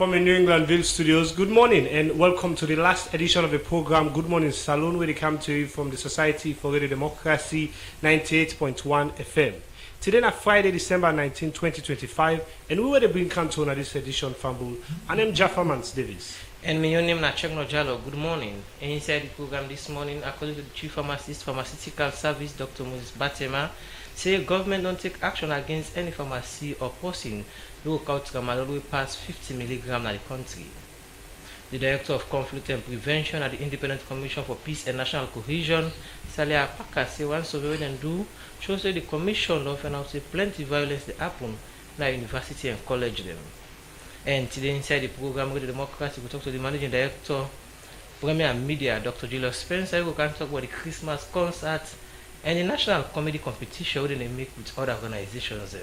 from the New Englandville studios. Good morning and welcome to the last edition of the program Good Morning Saloon, where they come to you from the Society for Radio Democracy 98.1 FM. Today is Friday, December 19, 2025, and we will bring Canton at this edition from and I'm Jaffa Mans Davis. And my name is Chekno Jalo. Good morning. And inside the program this morning, according to the Chief Pharmacist, Pharmaceutical Service, Dr. Moses Batema, say government don't take action against any pharmacy or person who will count tramadol past 50 milligrams in the country. The Director of Conflict and Prevention at the Independent Commission for Peace and National Cohesion, Salia Apaka, say one survey and do shows that the Commission don't find out plenty violence that happen in the university and college them. And today inside the program with the Democracy, we talk to the Managing Director, Premier Media, Dr. Julius Spencer, who can talk about the Christmas concert and the National Comedy Competition they make with other organizations.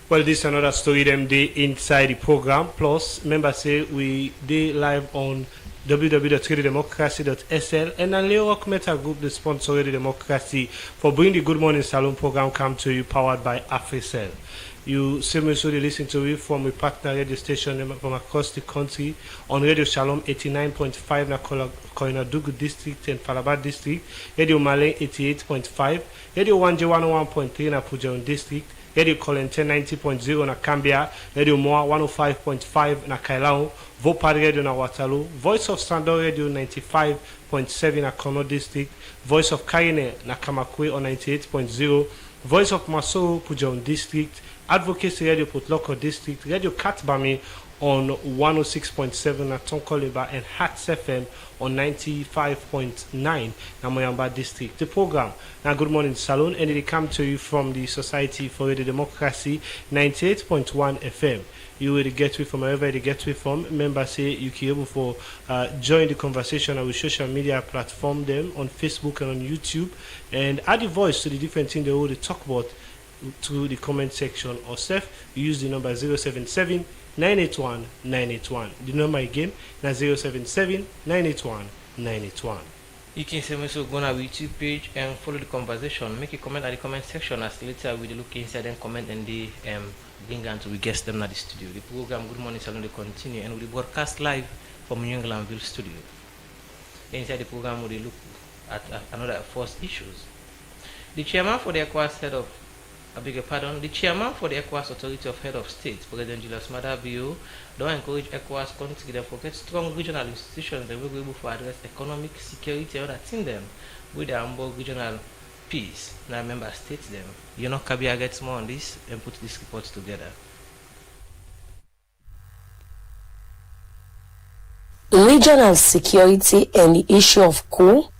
Well, this is another story them day inside the program. Plus, members say we day live on www.radiodemocracy.sl and Leo Rock Metal Group, the sponsor of Radio Democracy, for bringing the Good Morning Saloon program come to you, powered by AfriCell. You similarly listen to it from a partner radio station from across the country on Radio Shalom 89.5 na Koinadugu District and Falaba District, Radio Malay 88.5, Radio Wanje 101.3 na Pujaun District, Radio Kolente 90.0 na Cambia, Radio Moa 105.5 na Kailao, Vopad Radio na Waterloo, Voice of Standard Radio 95.7 na Kono District, Voice of Karine na Kamakwe on 98.0, Voice of Masoro Pujaun District, Advocacy Radio Potloko District, Radio Katbami on 106.7 na Tonkolimba, and Hats FM on 95.9 na Moyamba District. The program now Good Morning Saloon, and it come to you from the Society for Radio Democracy 98.1 FM. You will get it from wherever you get it from. Members say you can able for join the conversation on social media platform them on Facebook and on YouTube, and add the voice to the different things they will talk about to the comment section, or self use the number 077 981 981. The number again na 077 981 981. You can also go on our YouTube page and follow the conversation. Make a comment at the comment section, as later we look inside and comment and they bring and we guest them at the studio. The program Good Morning Salon will continue and we broadcast live from New Englandville studio. Inside the program we look at another first issues. The chairman for the ECOWAS the chairman for the ECOWAS Authority of Head of State, President Julius Maada Bio, don't encourage ECOWAS countries to forget strong regional institutions that will be able to address economic security and attend them with the humble regional peace. Now, member states them. You know, Kabia gets more on this and put this report together. Regional security and the issue of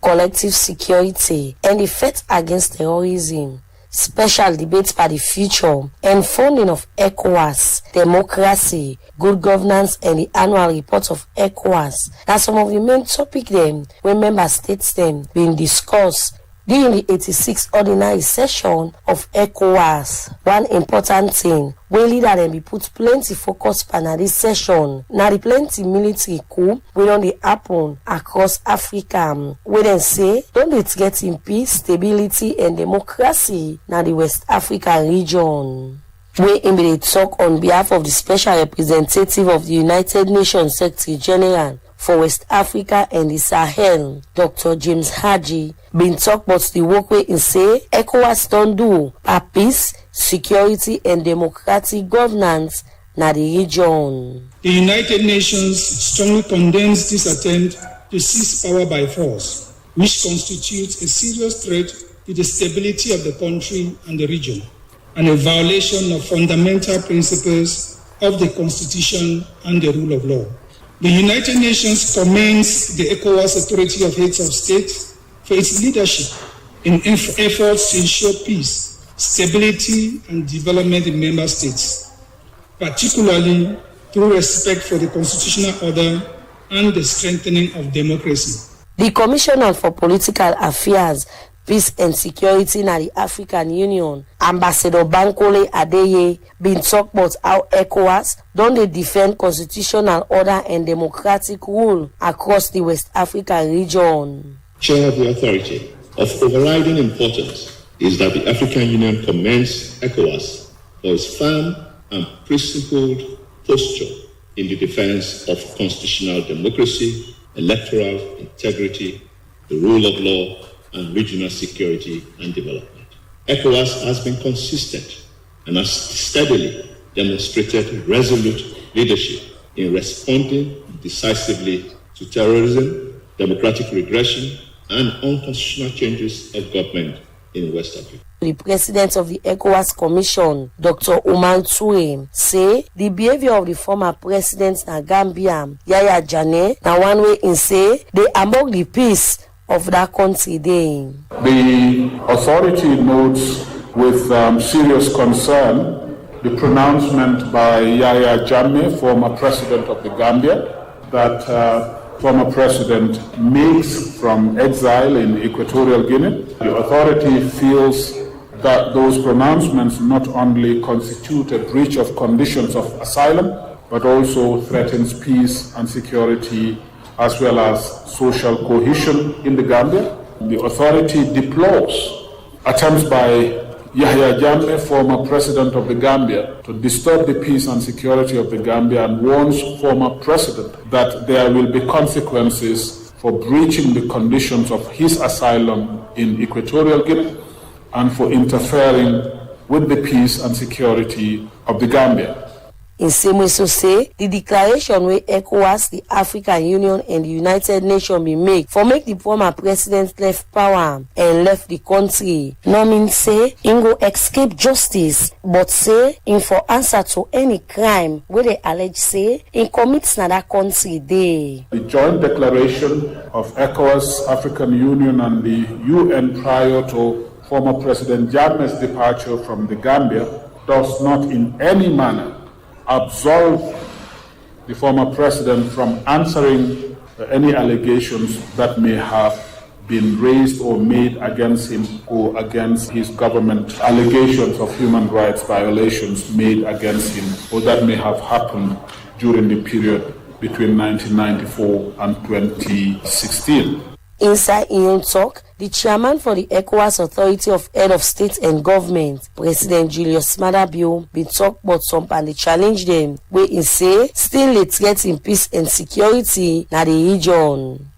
collective security and the fight against terrorism. Special debates for the future and funding of ECOWAS, democracy, good governance, and the annual report of ECOWAS. That's some of the main topics them when member states them being discussed during the 86th ordinary session of ECOWAS. One important thing, we leader them be put plenty focus on this session. Now the plenty military coup we don't happen across Africa. We then say, don't it get in peace, stability, and democracy now the West African region. We immediately talk on behalf of the Special Representative of the United Nations Secretary General for West Africa and the Sahel, Dr. James Haji, been talk about the work we in say ECOWAS don't do for peace, security, and democratic governance na the region. The United Nations strongly condemns this attempt to seize power by force, which constitutes a serious threat to the stability of the country and the region, and a violation of fundamental principles of the Constitution and the rule of law. The United Nations commends the ECOWAS Authority of Heads of State for its leadership in efforts to ensure peace, stability, and development in member states, particularly through respect for the constitutional order and the strengthening of democracy. The Commissioner for Political Affairs, Peace and Security in the African Union, Ambassador Bankole Adeye, been talk about how ECOWAS don't they defend constitutional order and democratic rule across the West African region. Chair of the authority of overriding importance is that the African Union commends ECOWAS for its firm and principled posture in the defense of constitutional democracy, electoral integrity, the rule of law, and regional security and development. ECOWAS has been consistent and has steadily demonstrated resolute leadership in responding decisively to terrorism, democratic regression, and unconstitutional changes of government in West Africa. The president of the ECOWAS Commission, Dr. Omar Toure, say the behavior of the former president na Gambia, Yahya Jammeh, na one way in say they among the peace of that country day. The authority notes with serious concern the pronouncement by Yahya Jammeh, former president of the Gambia, that former president makes from exile in Equatorial Guinea. The authority feels that those pronouncements not only constitute a breach of conditions of asylum, but also threatens peace and security as well as social cohesion in the Gambia. The authority deplores attempts by Yahya Jammeh, former president of the Gambia, to disturb the peace and security of the Gambia, and warns former president that there will be consequences for breaching the conditions of his asylum in Equatorial Guinea and for interfering with the peace and security of the Gambia. In same way, so say the declaration where ECOWAS, the African Union, and the United Nations be make for make the former president left power and left the country. No mean say him go escape justice, but say him for answer to any crime where they allege say him commits na that country day. The joint declaration of ECOWAS, African Union, and the UN prior to former President Jammeh's departure from the Gambia does not in any manner absolve the former president from answering any allegations that may have been raised or made against him or against his government, allegations of human rights violations made against him or that may have happened during the period between 1994 and 2016. Inside in talk, the chairman for the ECOWAS Authority of Head of State and Government, President Julius Maada Bio, been talk about some and they challenge them, where he say still a threat in peace and security na the region.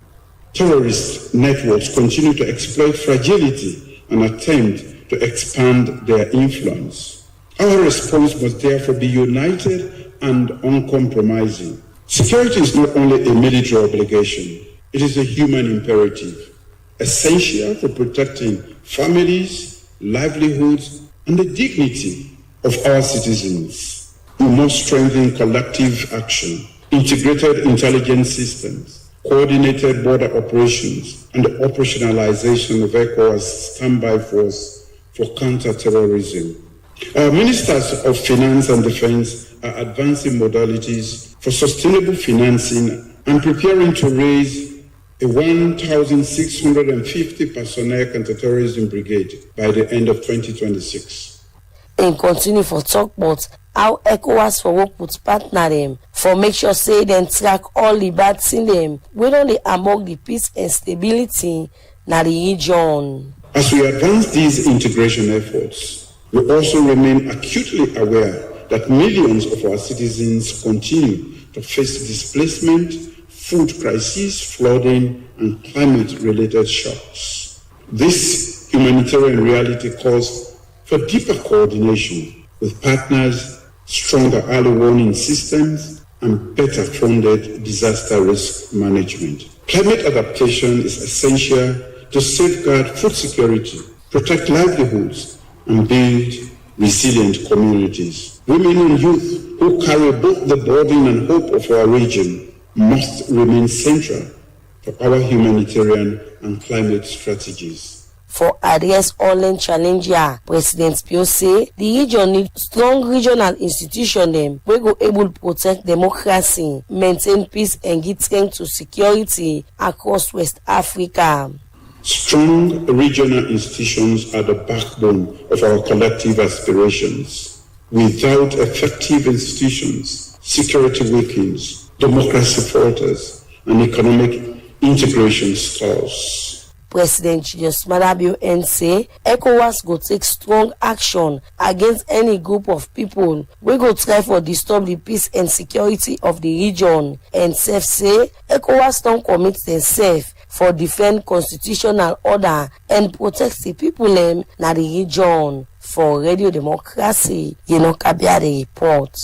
Terrorist networks continue to exploit fragility and attempt to expand their influence. Our response must therefore be united and uncompromising. Security is not only a military obligation, it is a human imperative, essential for protecting families, livelihoods, and the dignity of our citizens. We must strengthen collective action, integrated intelligence systems, coordinated border operations, and the operationalization of ECOWAS standby force for counter-terrorism. Our ministers of finance and defense are advancing modalities for sustainable financing and preparing to raise a 1,650 personnel counter-terrorism brigade by the end of 2026. And continue for talk about how ECOWAS for work with partner them for make sure say them track all the bad thing them we don't they among the peace and stability na the region. As we advance these integration efforts, we also remain acutely aware that millions of our citizens continue to face displacement, food crises, flooding, and climate-related shocks. This humanitarian reality calls for deeper coordination with partners, stronger early warning systems, and better funded disaster risk management. Climate adaptation is essential to safeguard food security, protect livelihoods, and build resilient communities. Women and youth who carry both the burden and hope of our region must remain central for our humanitarian and climate strategies. For address all challenger, President Pio say the region needs strong regional institutions them we go able to protect democracy, maintain peace, and give strength to security across West Africa. Strong regional institutions are the backbone of our collective aspirations. Without effective institutions, security weakens, democracy falters, and economic integration stalls. President Julius Maada Bio say ECOWAS go take strong action against any group of people wey go try for disturb the peace and security of the region, and sef say ECOWAS don commit themselves for defend constitutional order and protect the people na the region. For Radio Democracy, Kabia the report.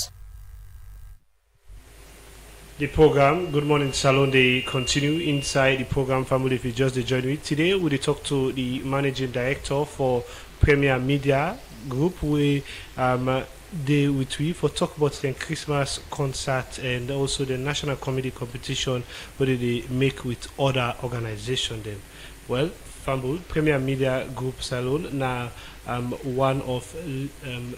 The program, Good Morning Salon, they continue inside the program family. If you just joined me today, we talk to the managing director for Premier Media Group. We they with we for talk about the Christmas concert and also the national comedy competition where they make with other organizations. Then, well, Fambul Premier Media Group Salon now. One of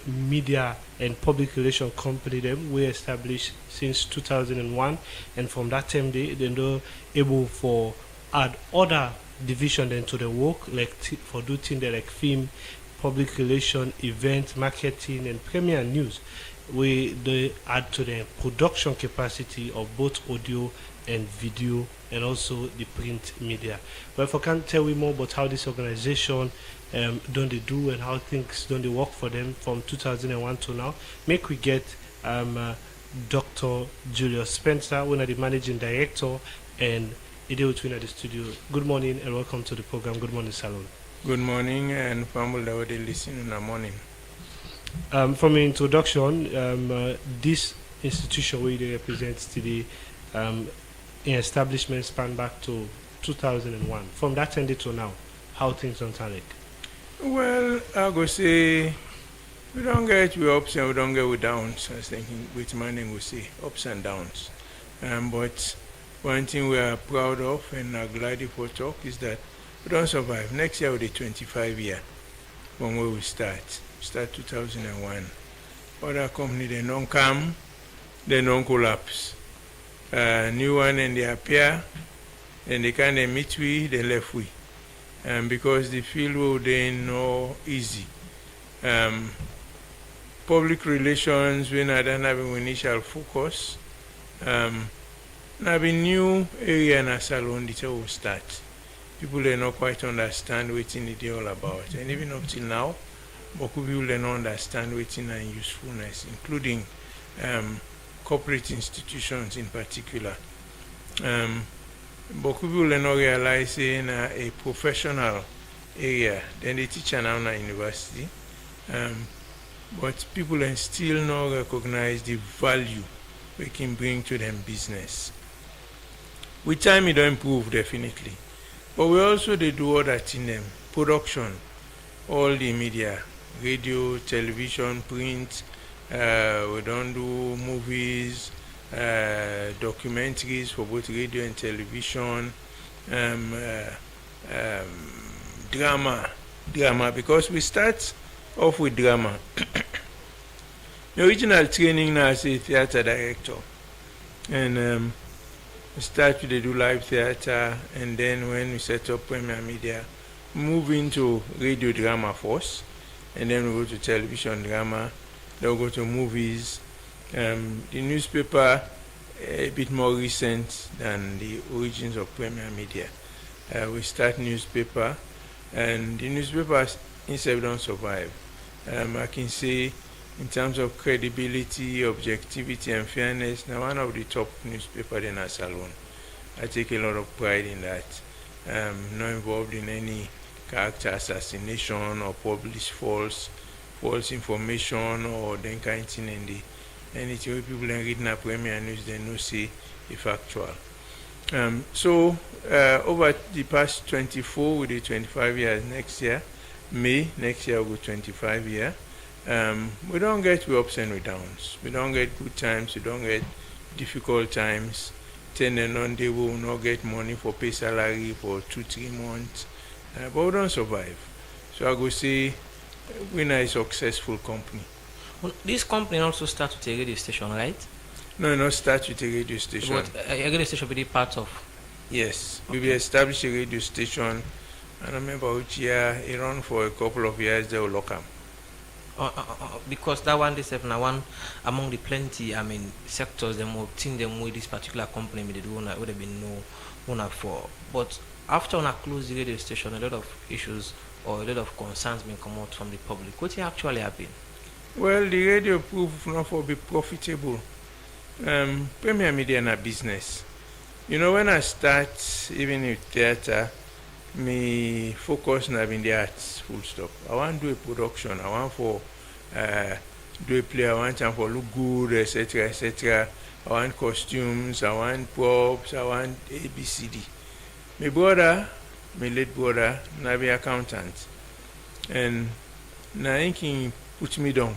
media and public relation company them we established since 2001, and from that time they are able for add other division then to the work like for do things like film, public relation, event, marketing, and premier news. They add to the production capacity of both audio and video, and also the print media. But if I can tell you more about how this organization don't they do and how things don't they work for them from 2001 to now, make we get Dr. Julius Spencer, one of the managing director, and Ide Between at the studio. Good morning and welcome to the program. Good morning, Salon. Good morning, and family that they listen in the morning. From the introduction, this institution where they represent today, in establishment span back to 2001. From that ended to now, how things don't like? Well, I go say we don't get with ups and we don't get with downs. I was thinking with my name we say ups and downs. But one thing we are proud of and are glad for talk is that we don't survive. Next year will be 25 years from where we start. We start 2001. Other company they don't come, they don't collapse. New one and they appear, and they kind of meet we, they left we. Because the field will then no easy. Public relations, when I don't have an initial focus, now be new area in a salon that will start. People they not quite understand what it is all about, and even up till now, but people they don't understand what it is usefulness, including corporate institutions in particular. But people are not realizing a professional area, then they teach now in university. But people are still not recognize the value we can bring to them business. With time, it will improve definitely. But we also they do other things, production, all the media, radio, television, print. We don't do movies. Documentaries for both radio and television, drama, because we start off with drama. The original training now as a theater director, and we start with the do live theater, and then when we set up Premier Media, move into radio drama first, and then we go to television drama, then we go to movies. The newspaper a bit more recent than the origins of Premier Media. We start newspaper, and the newspapers instead don't survive. I can say in terms of credibility, objectivity, and fairness, now one of the top newspapers in our salon. I take a lot of pride in that. Not involved in any character assassination or publish false information or then kind of thing in the anything where people are reading a Premier News, they know see if factual. So over the past 24, we did 25 years next year. May next year we'll go 25 years. We don't get ups and downs. We don't get good times. We don't get difficult times. 10 and on they will not get money for pay salary for 2-3 months. But we don't survive. So I go say we're a successful company. Well, this company also starts with a radio station, right? No, not start with a radio station. But a radio station will be part of? Yes. Okay. We established a radio station, and I remember which year it ran for a couple of years, they will lock them. Because that one is now one among the plenty, sectors them will think them with this particular company they do would have been no owner for. But after I close the radio station, a lot of issues or a lot of concerns been come out from the public. What actually happened? Well, the radio proved not for be profitable. Premier Media na business. You know, when I start even in theater, me focus na in the arts, full stop. I want to do a production. I want for do a play. I want time for look good, etc., etc. I want costumes. I want props. I want ABCD. My brother, my late brother, na be accountant, and na he put me down.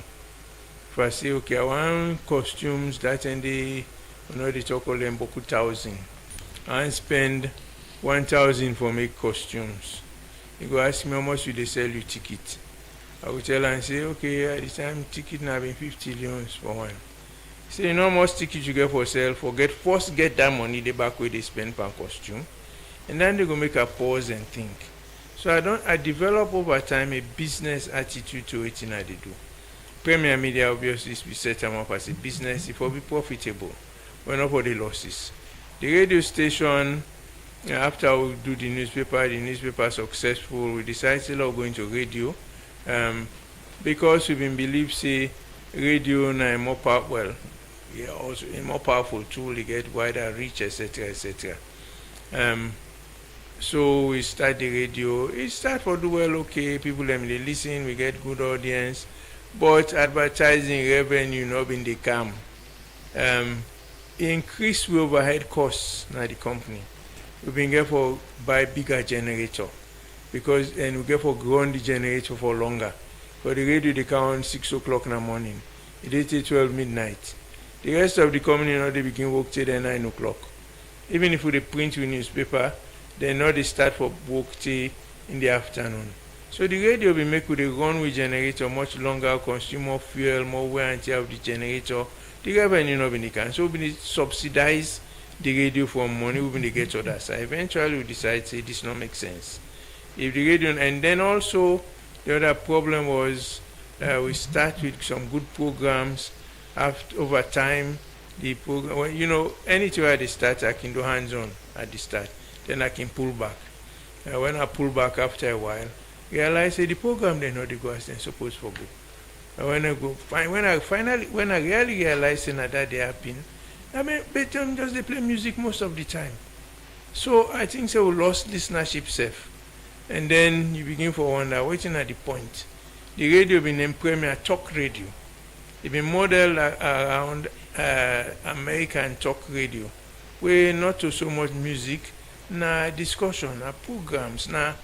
If I say, okay, I want costumes that and they talk all them boku thousand. I spend 1,000 for make costumes. He go ask me how much will they sell you ticket. I will tell her and say, okay, at the time ticket now been 50 leons for one. He say, you know how much ticket you get for sale? First get that money the back where they spend per costume. And then they go make a pause and think. So I develop over time a business attitude to it in I they do. Premier Media obviously we set them up as a business. It will be profitable. We're not for the losses. The radio station, after we do the newspaper successful, we decided to go into radio because we've been believed say radio now more powerful. Yeah, also a more powerful tool to get wider reach, etc., etc. So we start the radio. It start for do well, okay. People them they listen, we get good audience. But advertising revenue not been the come. Increase we overhead costs now the company. We've been get for buy bigger generator because and we get for growing the generator for longer. For the radio they count 6 o'clock in the morning. It is 12 midnight. The rest of the company now they begin work till 9 o'clock. Even if we print with newspaper, they know they start for work till in the afternoon. So the radio will make with a run with generator much longer, consume more fuel, more wear and tear of the generator. The revenue not be can. So we subsidize the radio for money, we will get other side. Eventually we decide say this not make sense. If the radio and then also the other problem was we start with some good programs. After over time the program, well, you know, anything at the start I can do hands-on at the start. Then I can pull back. When I pull back after a while, realize the program they know they go as they're supposed to go. When I really realize that they happen, I mean, but just they play music most of the time. So I think so we lost listenership safe. And then you begin for wonder, waiting at the point. The radio been named Premier Talk Radio. It been modeled around American talk radio, where not to so much music, na discussion, na programs, na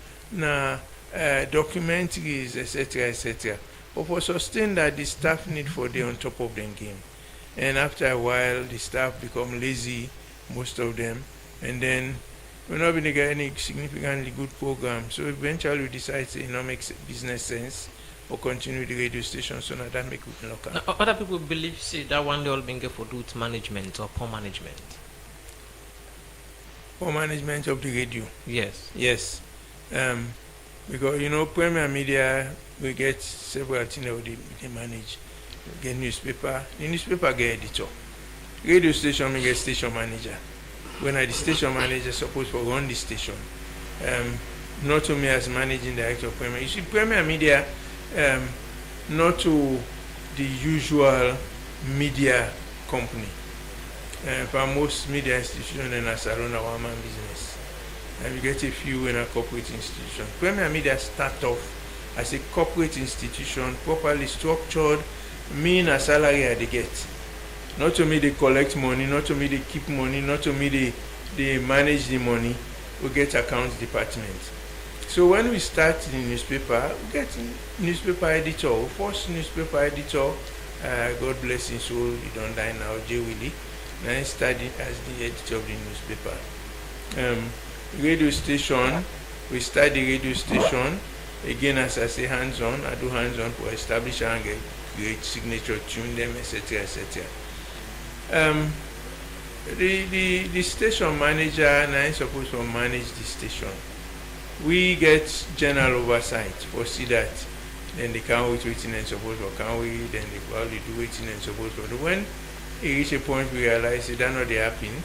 documentaries, etc., etc. But for sustain that, the staff need for day on top of their game. And after a while, the staff become lazy, most of them, and then we're not going to get any significantly good program. So eventually we decide to not make business sense or continue the radio station so that make it local. Now, other people believe say that one day all being for do with management or poor management. Poor management of the radio. Yes. Yes. Because you know Premier Media we get several things that they manage. We get newspaper. The newspaper get editor. Radio station we get station manager. When the station manager supposed to run the station. Not to me as managing director of Premier. You see Premier Media not to the usual media company. For most media institutions in a salon or one-man business. And we get a few in a corporate institution. Premier Media start off as a corporate institution, properly structured, mean a salary they get. Not to me they collect money, not to me they keep money, not to me they manage the money. We get accounts department. So when we start the newspaper, we get newspaper editor. First newspaper editor, God bless his soul, he don't die now, J. Willie. Then I studied as the editor of the newspaper. Radio station, we start the radio station. Again, as I say, hands-on. I do hands-on for establish and create signature, tune them, etc., etc. The station manager now is supposed to manage the station. We get general oversight for see that. Then they can't waiting and supposed to can we, then they probably do waiting and supposed to do. When it reach a point we realize that not they happen,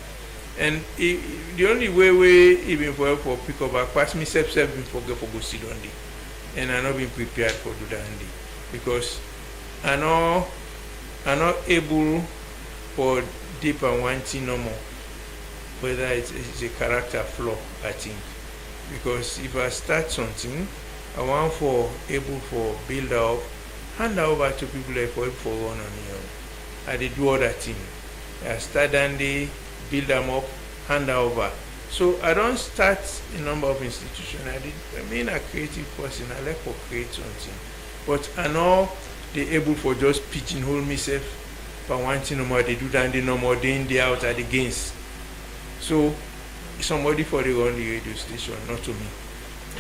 And the only way we even for pick up back pass me self been forget for go sit on day. And I not been prepared for do that day. Because I not able for deep and wanting no more. Whether it's a character flaw, I think. Because if I start something, I want for able for build up, hand over to people like for run on your own. I did do other thing. I start and they build them up, hand over. So I don't start a number of institutions. I mean a creative person, I like for create something. But I know they able for just pigeonhole myself for one thing no more, they do that no more, day in, day out at the gains. So somebody for the run the radio station, not to me.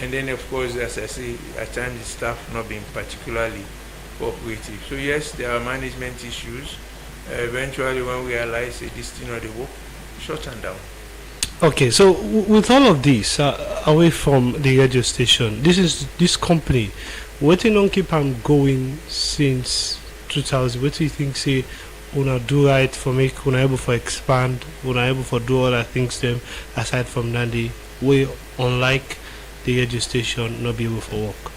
And then of course, as I say, at times the staff not being particularly cooperative. So yes, there are management issues. Eventually when we realize this thing or the work, shut and down. Okay, so with all of this away from the radio station, this company, what don't keep on going since 2000? What do you think say una do right for make una able for expand, una able for do other things them aside from Nandi, way unlike the radio station not be able for work?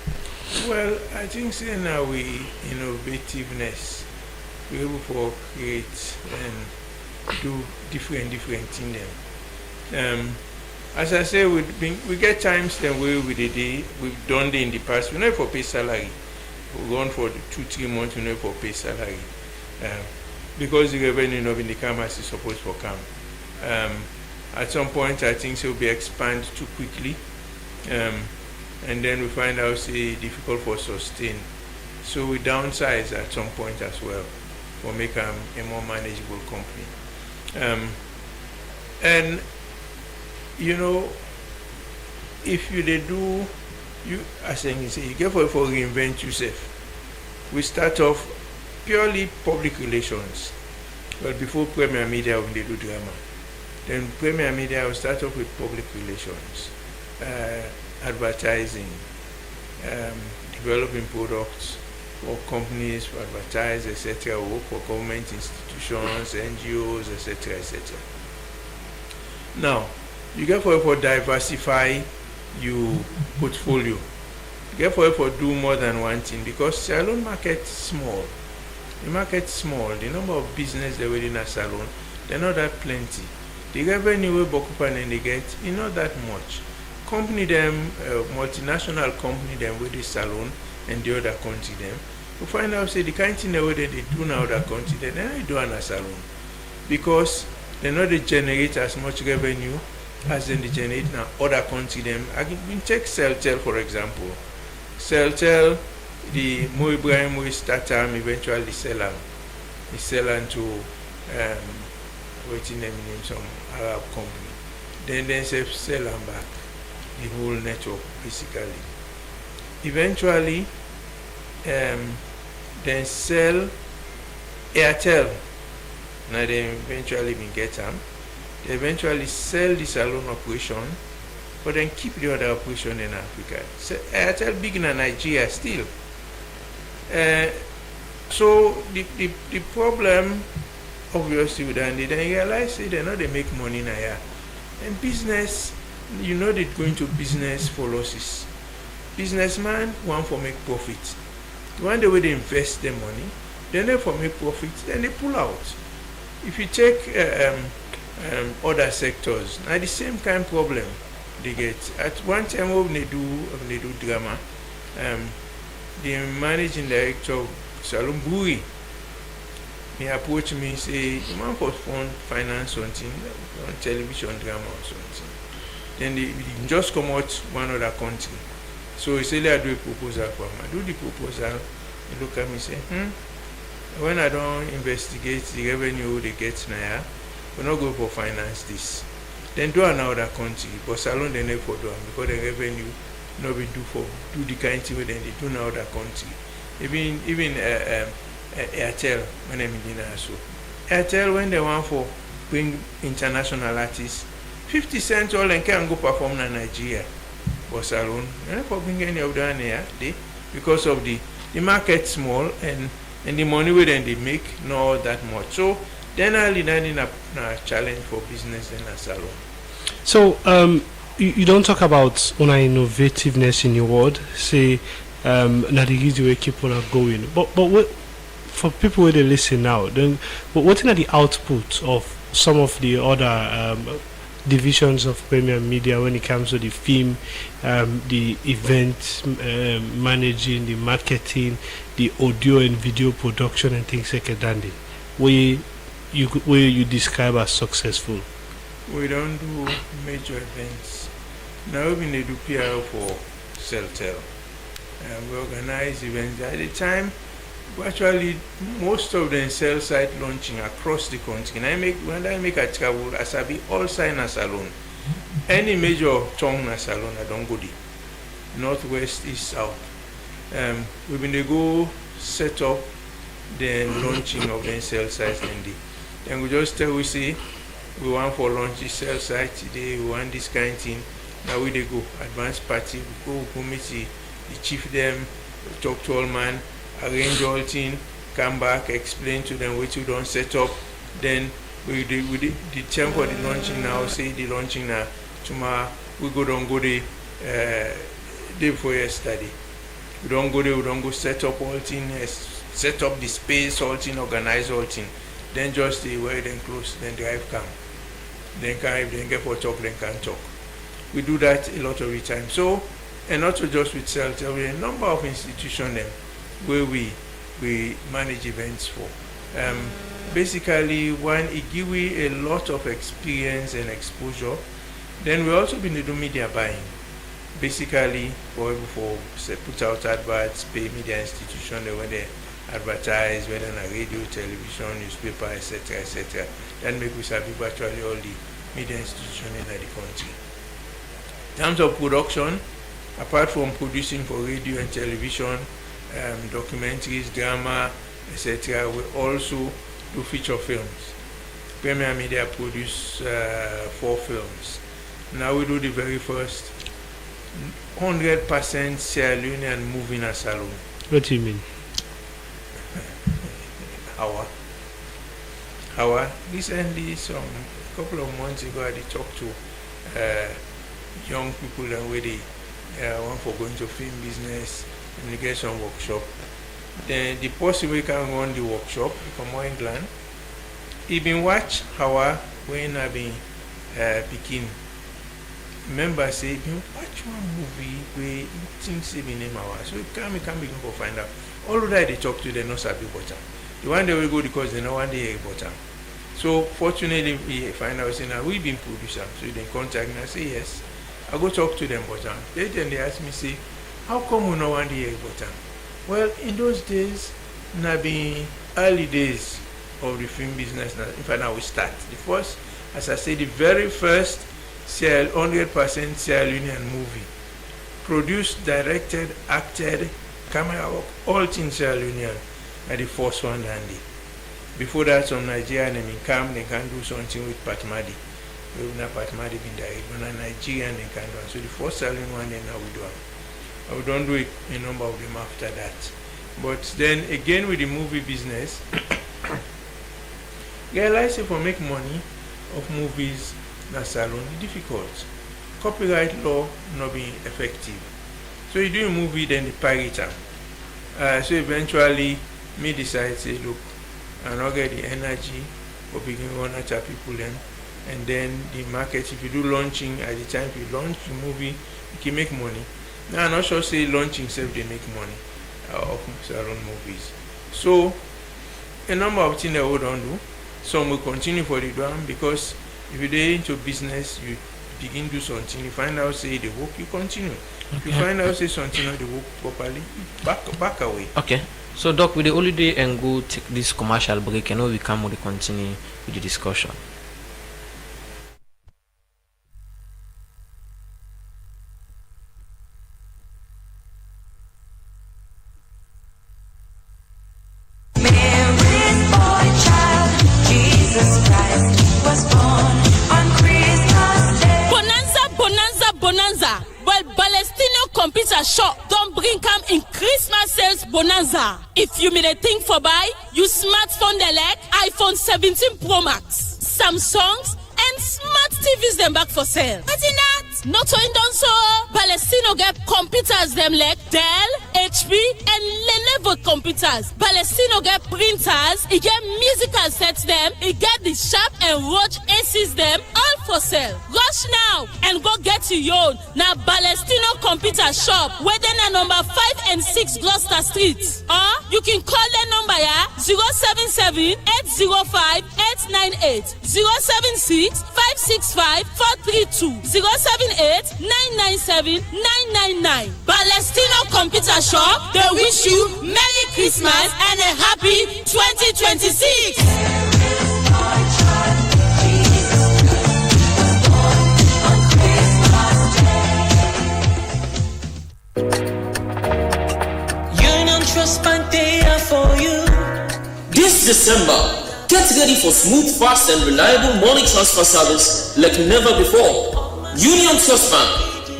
Well, I think say now we innovativeness, we able for create and do different things them. As I say, we get times then we've done it in the past. We never for pay salary. We run for 2-3 months. We never for pay salary because the revenue of in the campus is supposed to come. At some point, I think it will be expanded too quickly, and then we find out say difficult for sustain. So we downsize at some point as well for make a more manageable company. And if you do, as I say, you get for reinvent yourself. We start off purely public relations. But before Premier Media, when they do drama, then Premier Media will start off with public relations, advertising, developing products for companies to advertise, etc. Work for government institutions, NGOs, etc., etc. Now, you get for diversify your portfolio. You get for do more than one thing because salon market is small. The market is small. The number of business they within a salon, they're not that plenty. The revenue we Bokupan and they get is not that much. Company them, multinational company them with the salon and the other country them. We find out say the kind of thing that they do in other country, they don't do in a salon because they not they generate as much revenue as they generate in other country them. I can take Celtel for example. Celtel, the Mo Ibrahim we start eventually sell them. He sell them to waiting them name some Arab company. Then they sell them back the whole network basically. Eventually then sell Airtel. Now they eventually get them. They eventually sell the salon operation, but then keep the other operation in Africa. So Airtel big in Nigeria still. So the problem obviously with that, they then realize they know they make money in here. And business, they're going to business for losses. Businessman want for make profit. One the way they invest their money, then they for make profit, then they pull out. If you take other sectors, now the same kind of problem they get. At one time when they do drama, the managing director of Salon Buri, he approached me and say, the man for finance something on television drama or something. Then they just come out one other country. So he said, I do a proposal for him. I do the proposal, he look at me and say, when I don't investigate the revenue they get now, we're not going for finance this. Then do another country, but Salon they never do them because the revenue not be do the kind of thing they do in another country. Even Airtel when I'm in so Airtel when they want for bring international artists, 50 cents all and can go perform in Nigeria. But Salon, they never bring any of them here, because of the market small and the money we then they make not that much. So Then I'll lead in a challenge for business in a salon. So you don't talk about on innovativeness in your word, say that the reason we keep on going. But what, for people who they listen now, then what are the outputs of some of the other divisions of Premier Media when it comes to the film, the event managing, the marketing, the audio and video production and things like that, where you describe as successful? We don't do major events. Now we need to do PR for CellTel. We organize events. At the time, actually, most of them sell site launching across the country. When I make a travel, as I be all sign a salon. Any major town a salon, I don't go there. Northwest, east, south. We've been to go set up the launching of the sell sites and then we just tell we say we want for launch the sell site today, we want this kind of thing. Now we they go advance party, we go meet the chief them, talk to all man, arrange all thing, come back, explain to them what you don't set up. Then we the time for the launching now, say the launching now, tomorrow we go the day before yesterday. We don't go there, we don't go set up all thing, set up the space, all thing, organize all thing. Then just the way then close, then drive come. Then come, then get for talk, then can talk. We do that a lot of the time. So, and not just with CellTel, we have a number of institutions where we manage events for. Basically, one, it gives we a lot of experience and exposure. Then we also been to do media buying. Basically, for say, put out adverts, pay media institution when they advertise, whether on radio, television, newspaper, etc., etc. That make us have virtually all the media institutions in the country. In terms of production, apart from producing for radio and television, documentaries, drama, etc., we also do feature films. Premier Media produce 4 films. Now we do the very first 100% Sierra Leonean movie in a salon. What do you mean? Our recently, a couple of months ago, I talked to young people that where they want for going to film business and they get some workshop. Then the person we can run the workshop from England, he been watch how when I been picking. Remember say been watch one movie where he thinks he been name our, so he can begin to find out. All of that they talk to, they not sabi bottom. The one day we go because they know one day hear bottom. So fortunately we find out say now we been producer, so they contact me and say yes. I go talk to them bottom. Then they ask me say, how come we know one day hear bottom? Well, in those days, na been early days of the film business. In fact, now we start. The first, as I say, the very first 100% Sierra Leonean movie, produced, directed, acted, camera work, all things Sierra Leonean, are the first one dandy. Before that, some Nigerian they come, they can do something with Patmadi. We have not Patmadi been there, but a Nigerian they can do it. So the first Sierra Leonean one, then now we do it. I don't do a number of them after that. But then again with the movie business, realize if we make money of movies that salon, it's difficult. Copyright law not being effective. So you do a movie, then the pirate them. So eventually, me decide say, look, I not get the energy for beginning one at people then, and then the market. If you do launching at the time you launch the movie, you can make money. Now I'm not sure say launching self they make money of salon movies. So a number of things that we don't do. Some will continue for the drum because if you're into business, you begin to do something, you find out say the work, you continue. Okay. If you find out say something not the work properly, you back away. Okay. So Doc, with the holiday and go take this commercial break and when we come we'll continue with the discussion. Bonanza. Well, Balestino Computer Shop don't bring come in Christmas sales bonanza. If you made a thing for buy, you smartphone the like iPhone 17 Pro Max, Samsungs, and smart TVs them back for sale. But in that, not so in done so. Palestino get computers them like Dell, HP, and Lenovo computers. Palestino get printers, it get musical sets them, it get the Sharp and Roach ACs them, all for sale. Rush now and go get your own. Now Palestino Computer Shop, where then at number 5 and 6 Gloucester Street. Or you can call their number 077-805-898, 076-565-432, 078-997-999. Palestino Computer Shop, they wish you Merry Christmas and a happy 2026. Union Trust Bank, they are for you. This December, get ready for smooth, fast and reliable money transfer service like never before. Union Trust Bank,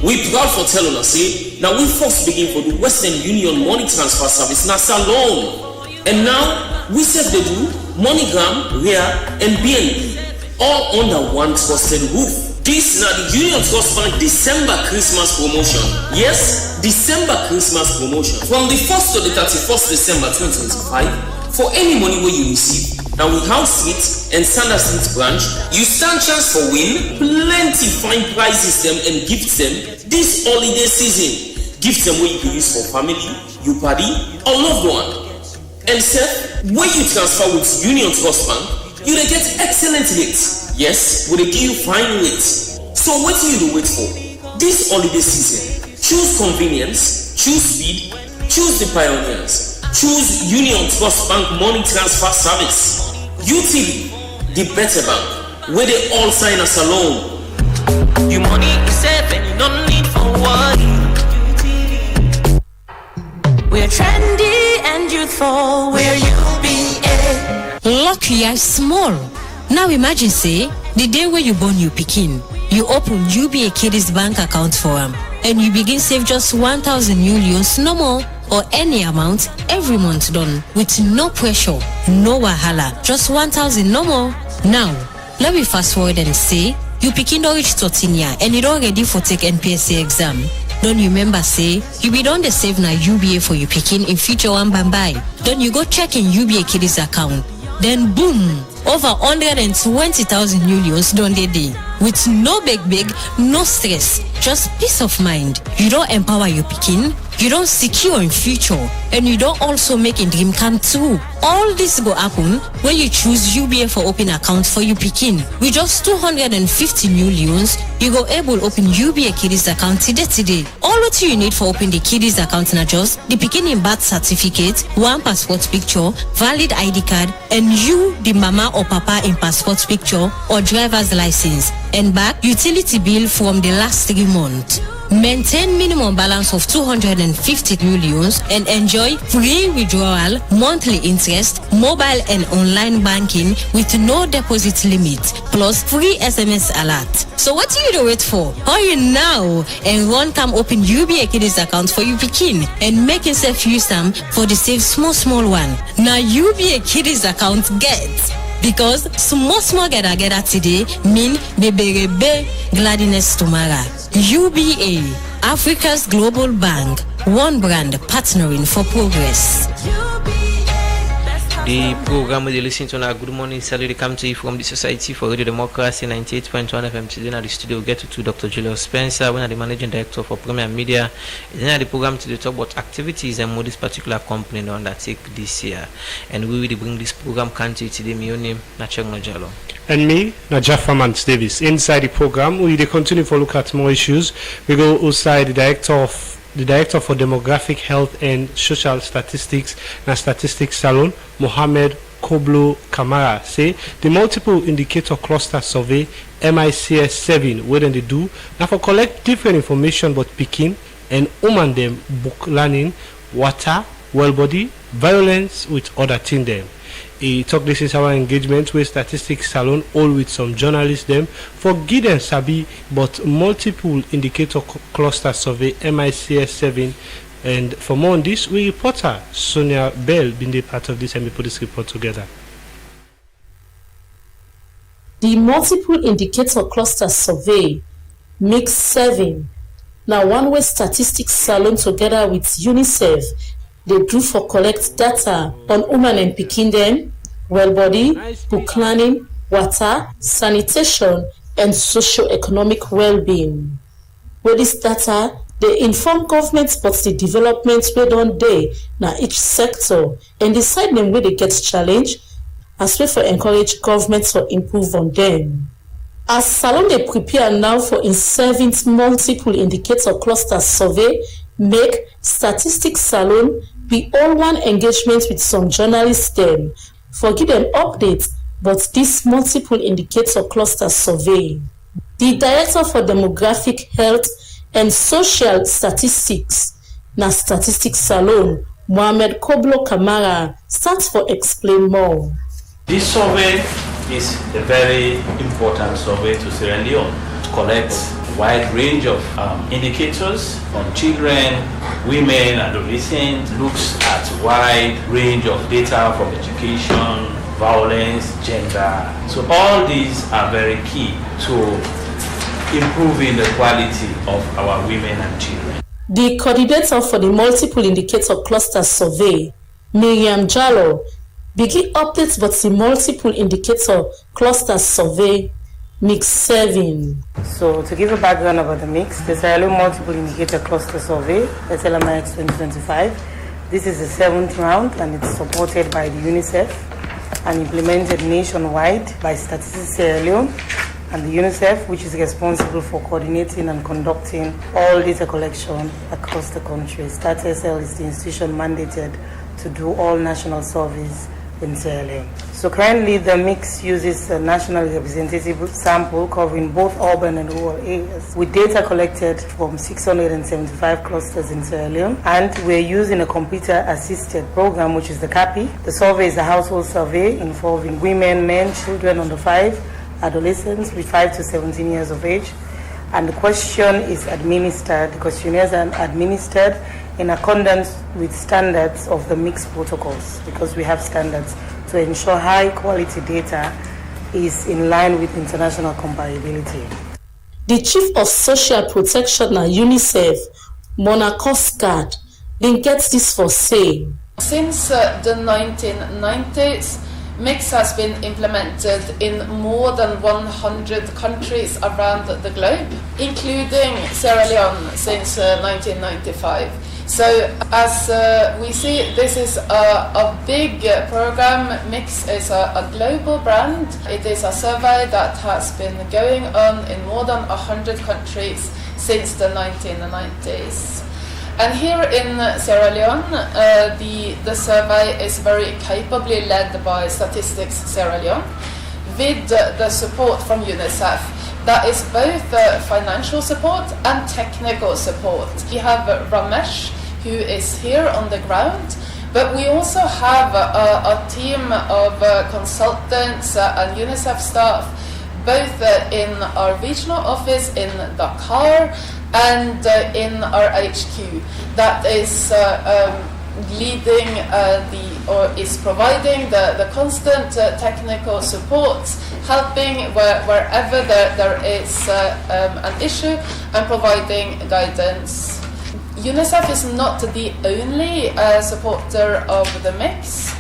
we proud for telling us, now we first begin for the Western Union money transfer service now alone. And now, we said they do MoneyGram, RIA and BNB, all under one trusted roof. This is the Union Trust Bank December Christmas promotion. Yes, December Christmas promotion. From the 1st to the 31st December 2025, for any money where you receive, now with House Street and Sanders Street branch, you stand chance for win plenty fine prizes them and gifts them this holiday season. Gifts them where you can use for family, you party, or loved one. And Seth, when you transfer with Union Trust Bank, you will get excellent rates. Yes, we will give you fine rates. So what do you wait for? This holiday season, choose convenience, choose speed, choose the pioneers. Choose Union Trust Bank money transfer service. UTV, the better bank, where they all sign us alone. Your money is safe and you don't need for worry. We're trendy and youthful, we're UBA. Lucky I small. Now imagine say, the day where you born your pikin, you open UBA Kiddies bank account for him, and you begin save just 1,000 euros, no more, or any amount every month done with no pressure, no wahala, just 1,000 no more. Now, let me fast forward and say, you pikin don't reach 13 years and you don't ready for take NPSA exam. Don't you remember say, you be done the save na UBA for you pikin in future one bye. Then you go check in UBA Kiddies account. Then boom, over 120,000 euros done the day. With no big, no stress, just peace of mind. You don't empower your pikin, you don't secure in future, and you don't also make a dream come true. All this go happen when you choose UBA for open account for your pikin. With just 250 new loans, you go able open UBA Kiddies account today. All what you need for open the Kiddies account na just the pikin in birth certificate, one passport picture, valid ID card, and you, the mama or papa in passport picture or driver's license, and back utility bill from the last 3 months. Maintain minimum balance of 250 millions and enjoy free withdrawal, monthly interest, mobile and online banking with no deposit limit, plus free SMS alert. So what do you wait for? Hurry now and run come open UBA Kiddies account for you pikin and make yourself use them for the save small one. Now UBA Kiddies account get. Because small gather today mean baby gladness tomorrow. UBA, Africa's global bank, one brand partnering for progress. The program we listen to now, Good Morning Salary, come to you from the Society for Radio Democracy 98.1 FM. Today in the studio, we get to Dr. Julius Spencer, one of the managing director for Premier Media. Then the program to talk about activities and what this particular company undertake this year. And we will bring this program to you today. My name Nacheng Jalo. And me, Najaf Mans Davis. Inside the program, we continue to look at more issues. We go outside the director for Demographic Health and Social Statistics and Statistics Salon, Mohamed Koblo Kamara, say the multiple indicator cluster survey MICS 7 where they do now for collect different information about picking and woman them book learning, water, well body, violence with other thing them. He talk this is our engagement with Statistics Salon, all with some journalists them for Gideon Sabi, but multiple indicator cluster survey MICS 7. And for more on this, we reporter Sonia Bell been the part of this and we put this report together. The multiple indicator cluster survey MICS 7. Now one way Statistics Salon together with UNICEF they do for collect data on women and pikin dem, well body, book planning, water, sanitation, and socio-economic well-being. With this data, they inform government about the developments we don dey na each sector and decide them where they get challenge as well for encourage government to improve on them. As Salon they prepare now for its 7th multiple indicator cluster survey, make Statistics Salon be all one engagement with some journalists them for give them updates but this multiple indicator cluster survey. The Director for Demographic Health and Social Statistics na Statistics Salon, Mohamed Koblo Kamara, starts for explain more. This survey is a very important survey to Sierra Leone. It collects a wide range of indicators from children, women, adolescents, looks at a wide range of data from education, violence, gender. So all these are very key to improving the quality of our women and children. The coordinator for the multiple indicator cluster survey, Miriam Jallo, begin updates about the multiple indicator cluster survey MICS 7. So to give a background about the MICS, the Sierra Leone Multiple Indicator Cluster Survey, SLMIX 2025. This is the 7th round and it's supported by the UNICEF and implemented nationwide by Statistics Sierra Leone and the UNICEF, which is responsible for coordinating and conducting all data collection across the country. StatSL is the institution mandated to do all national surveys in Sierra Leone. So currently the MICS uses a national representative sample covering both urban and rural areas with data collected from 675 clusters in Sierra Leone, and we're using a computer assisted program which is the CAPI. The survey is a household survey involving women, men, children under 5, adolescents with 5 to 17 years of age, and the question is administered, the questionnaires are administered in accordance with standards of the MICS protocols, because we have standards to ensure high quality data is in line with international comparability. The Chief of Social Protection at UNICEF, Mona Koskad, then gets this for say. Since the 1990s, MICS has been implemented in more than 100 countries around the globe, including Sierra Leone since 1995. So as we see, this is a big program. MICS is a global brand. It is a survey that has been going on in more than 100 countries since the 1990s. And here in Sierra Leone, the survey is very capably led by Statistics Sierra Leone with the support from UNICEF. That is both financial support and technical support. We have Ramesh, who is here on the ground, but we also have a team of consultants and UNICEF staff, both in our regional office in Dakar and in our HQ, that is leading is providing the constant technical support, helping wherever there is an issue and providing guidance. UNICEF is not the only supporter of the MICS.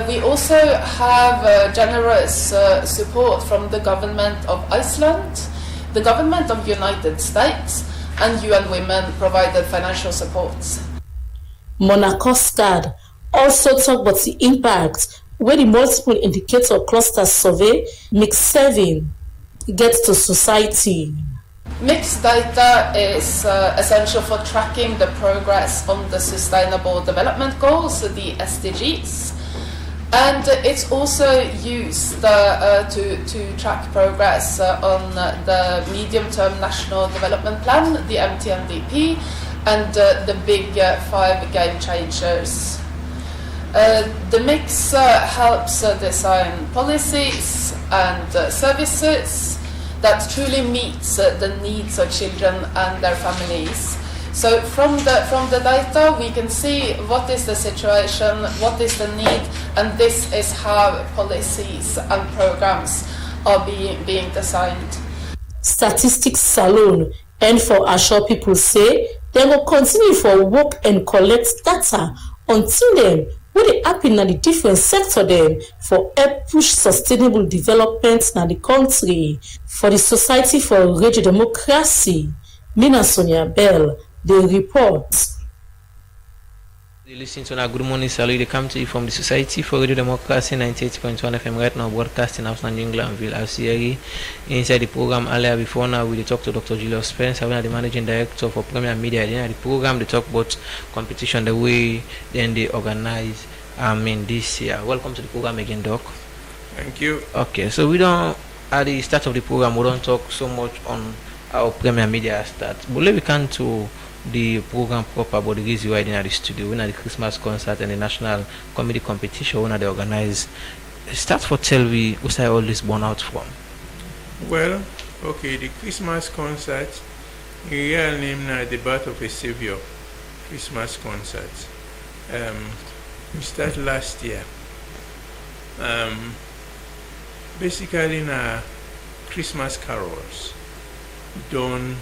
We also have generous support from the government of Iceland, the government of United States, and UN Women provided financial support. Mona Koskad also talked about the impact where the multiple indicator cluster survey MICS 7 gets to society. MICS data is essential for tracking the progress on the Sustainable Development Goals, the SDGs. And it's also used to track progress on the Medium-Term National Development Plan, the MTNDP, and the big 5 game changers. The mix helps design policies and services that truly meets the needs of children and their families. So from the data we can see what is the situation, what is the need, and this is how policies and programs are being designed. Statistics Salon and for Ashore people say they will continue for work and collect data until then what dey happen na the different sector them for help push sustainable development na the country. For the Society for Radio Democracy, Mina Sonia Bell, the report. You listen to our Good Morning Salute. They come to you from the Society for Radio Democracy 98.1 FM right now, broadcasting out of New Englandville, RCRE. Inside the program earlier before now, we talked to Dr. Julius Spence, the managing director for Premier Media. Then the program they talk about competition, the way then they organize. This year. Welcome to the program again, Doc. Thank you. Okay, so we don't at the start of the program we don't talk so much on our Premier Media start, but let me come to the program proper about the reason why in the studio, when at the Christmas concert and the national comedy competition when they organize. Start for tell me who's all this born out from? Well, okay, the Christmas concert, the real name now the Birth of a Savior Christmas concert. We started last year. Basically na Christmas carols done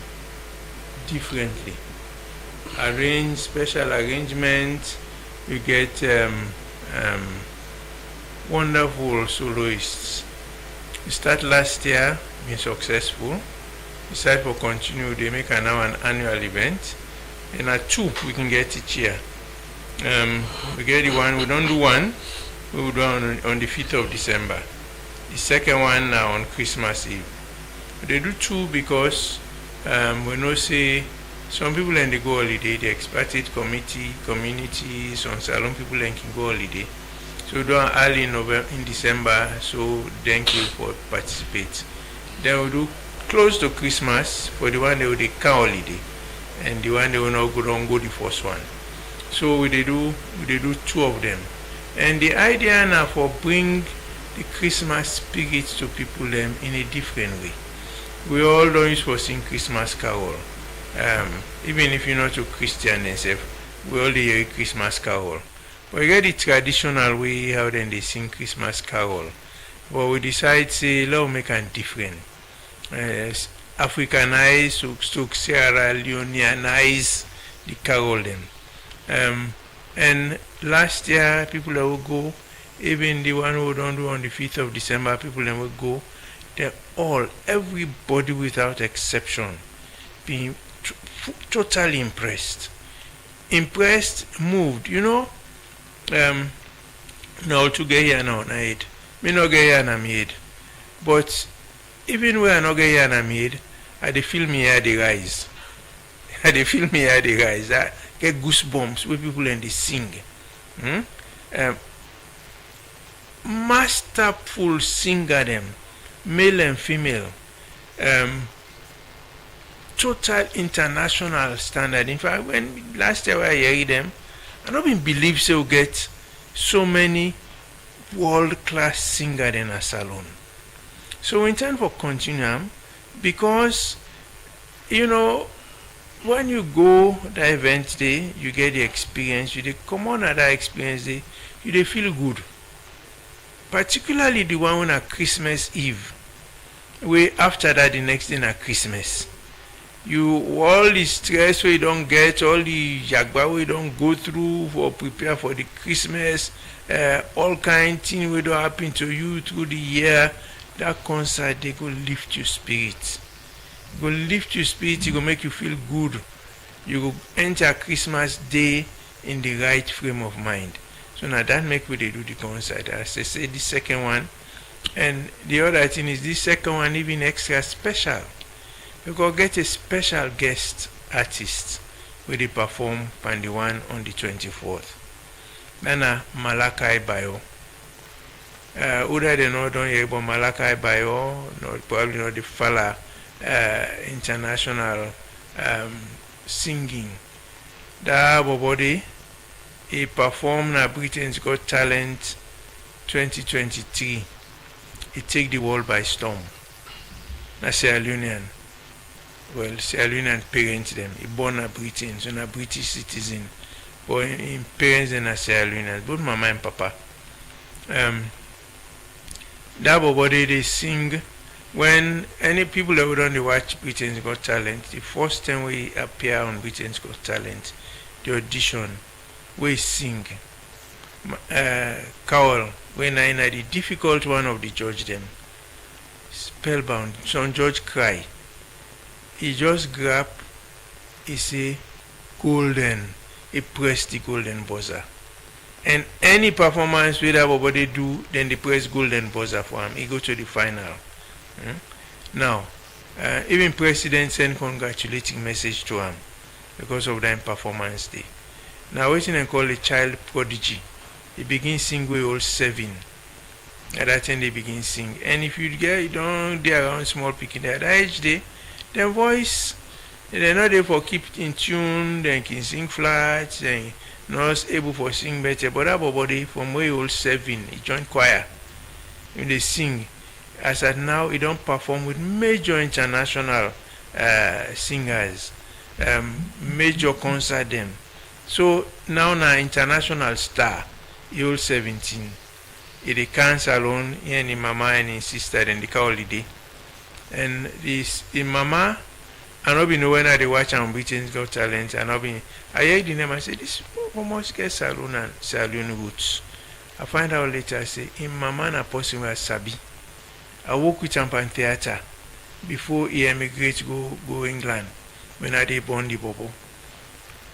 differently. Special arrangements. You get wonderful soloists. We start last year, been successful. We start for continue. They make now an annual event, and at 2 we can get each year. We get the one. We don't do one. We will do on the 5th of December. The second one now on Christmas Eve. They do 2 because we know say some people and they go holiday. The expatriate community, some salon people and can go holiday. So we do one early in December. So thank you for participate. Then we do close to Christmas for the one they will take holiday, and the one they will not go the first one. So we do 2 of them, and the idea now for bring the Christmas spirit to people them in a different way. We all don't use for sing Christmas carol, even if you're not a Christian themselves, we all hear Christmas carol. But we get the traditional way how then they sing Christmas carol, but we decide say let's make it different, Africanize, so Sierra Leoneanize the carol them. And last year people that will go, even the one who don't do on the 5th of December, people that will go, they're all, everybody without exception, being totally impressed, moved, now to get here now, me not get here na me head, but even when I not get here na me head, I feel me here the rise. I get goosebumps when people and they sing. Masterful singer them, male and female. Total international standard. In fact, when last year I heard them, I don't even believe so get so many world-class singers in a salon. So we intend for continuum because when you go the event day, you get the experience, you come on at that experience day, you feel good. Particularly the one on Christmas Eve, where after that the next day na Christmas. You all the stress we don't get, all the jagba we don't go through for prepare for the Christmas, all kind of things will happen to you through the year. That concert they go lift your spirit. Go lift your spirit, it will make you feel good. You will enter Christmas day in the right frame of mind. So now that make we they do the concert. As I say, the second one. And the other thing is this second one even extra special. Because get a special guest artist where they perform on the one on the 24th. Then Malachi Bayo. Other than not don't hear about Malachi Bayo, probably not the fella international singing. That body he performed na Britain's Got Talent 2023. He take the world by storm. Na Sierra Leonean. Well, Sierra Leonean parents them. He born na Britain, so na British citizen. But his parents are Sierra Leonean, both mama and papa. That body they sing when any people that would only watch Britain's Got Talent, the first time we appear on Britain's Got Talent, the audition, we sing Carol, when I the difficult one of the judge them. Spellbound, son George cry. He just grab, he say golden, he press the golden buzzer. And any performance where that body do, then they press golden buzzer for him. He go to the final. Now, even president send congratulating message to him because of that performance day. Now, what they call a child prodigy. He begin sing with all 7. At that time they begin sing. And if you get don't they around small picking at that age day, their voice they're not there for keep in tune, they can sing flat, they not able for sing better. But that body from way old 7, he joined choir. When they sing. As at now, he don't perform with major international singers, major concert them. So now international star, he old 17. He can't alone, he and his mama and his sister and the holiday. And this in mama, I don't know when I watch on Britain's Got Talent, and I heard the name, I said, this almost get Salon and Salon roots. I find out later, I say, in mama na person was Sabi. I work with Champan Theatre before he emigrate go England when I did born the Bobo.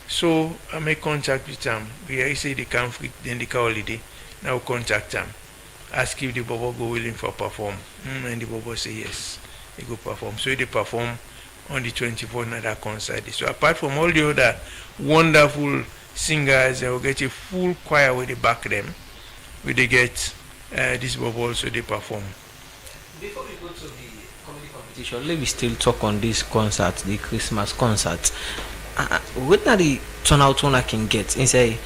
So I make contact with him. We say they come free, then they call holiday. Now contact him. Ask if the Bobo go willing for perform. And the Bobo say yes. He go perform. So they perform on the 24th at that concert. So apart from all the other wonderful singers, they will get a full choir where they back them. Where they get this Bobo also they perform. Before we go to the comedy competition, let me still talk on this concert, the Christmas concert. What are the turnout one I can get? Inside,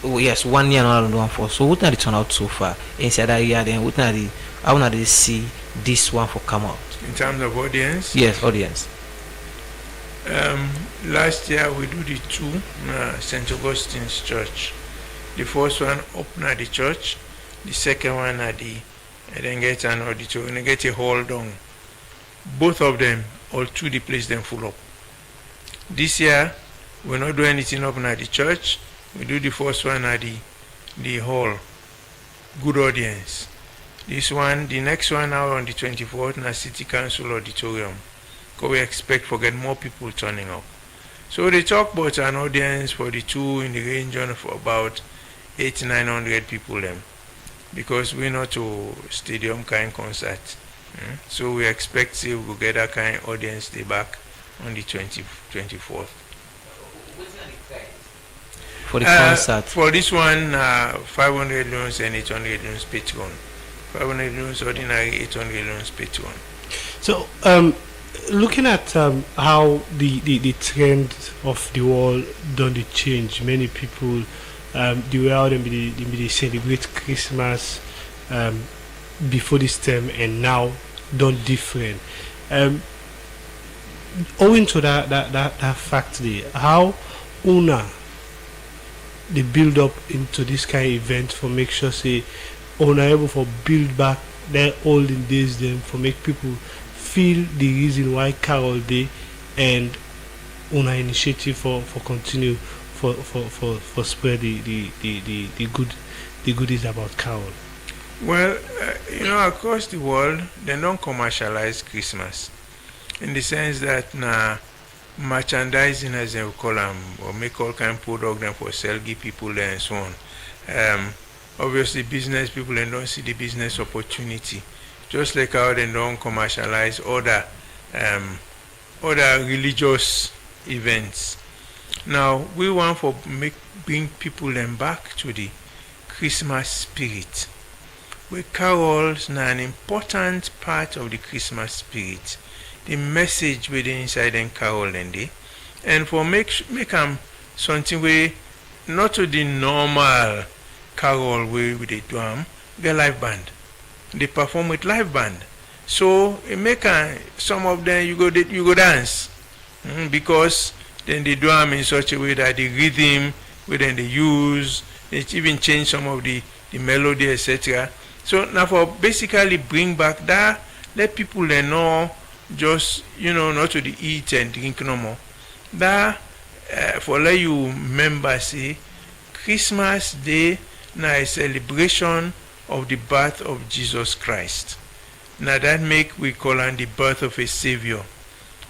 oh yes, 1 year and one for. So what are the turnout so far? Inside that year, then what are the? How are they see this one for come out? In terms of audience? Yes, audience. Last year we do the 2 St. Augustine's Church. The first one open at the church, the second one at the. And then get an auditorium and get a hall down. Both of them, all 2 the place them full up. This year, we're not doing anything up at the church. We do the first one at the hall. Good audience. This one, the next one now on the 24th in the City Council Auditorium. Because we expect to get more people turning up. So they talk about an audience for the 2 in the range of about 800-900 people them. Because we're not a stadium kind concert. So we expect we will get that kind of audience day back on the 24th. For the concert? For this one, 500 loans and 800 loans Patreon. 500 loans ordinary, 800 loans Patreon. So, looking at how the trend of the world done change, many people the way how they celebrate Christmas before this time and now done different. Owing to that fact there, how Una they build up into this kind of event for make sure say Una able for build back their olden days then for make people feel the reason why Carol Day and Una initiative for continue for spread the goodies about Carol. Well, across the world they don't commercialize Christmas in the sense that merchandising, as they call them, or make all kind of product them for sell, give people there and so on. Obviously business people they don't see the business opportunity, just like how they don't commercialize other religious events. Now we want to bring people them back to the Christmas spirit. Where carols are an important part of the Christmas spirit. The message within inside them carol and for make them something where not to the normal carol way with the drum, the live band. They perform with live band. So it make some of them you go dance because then they drum in such a way that the rhythm where then they use, they even change some of the melody, etc. So now for basically bring back that, let people they know just not to the eat and drink no more. That for let you remember say Christmas Day now a celebration of the birth of Jesus Christ. Now that make we call on the birth of a Savior.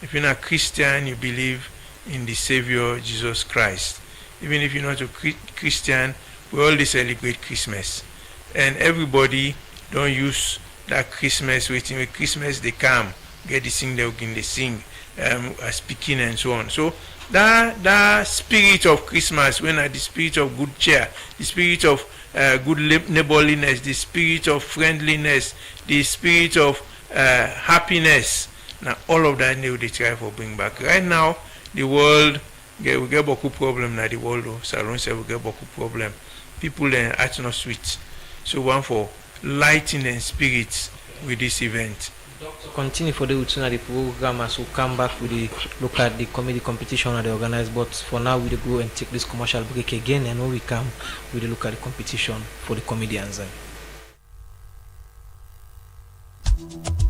If you're not Christian, you believe in the Savior Jesus Christ. Even if you're not a Christian, we all celebrate Christmas. And everybody don't use that Christmas waiting. With Christmas they come, get the sing, they sing, speaking and so on. So that spirit of Christmas, when the spirit of good cheer, the spirit of good neighborliness, the spirit of friendliness, the spirit of happiness. Now all of that they try to bring back. Right now, the world we get beaucoup problem now. The world Salon say we get beaucoup problem. People are not sweet. So one for lighting and spirits with this event. Continue for the Utuna the program as we come back with the look at the comedy competition that they organize. But for now we go and take this commercial break again, and when we come we look at the competition for the comedians.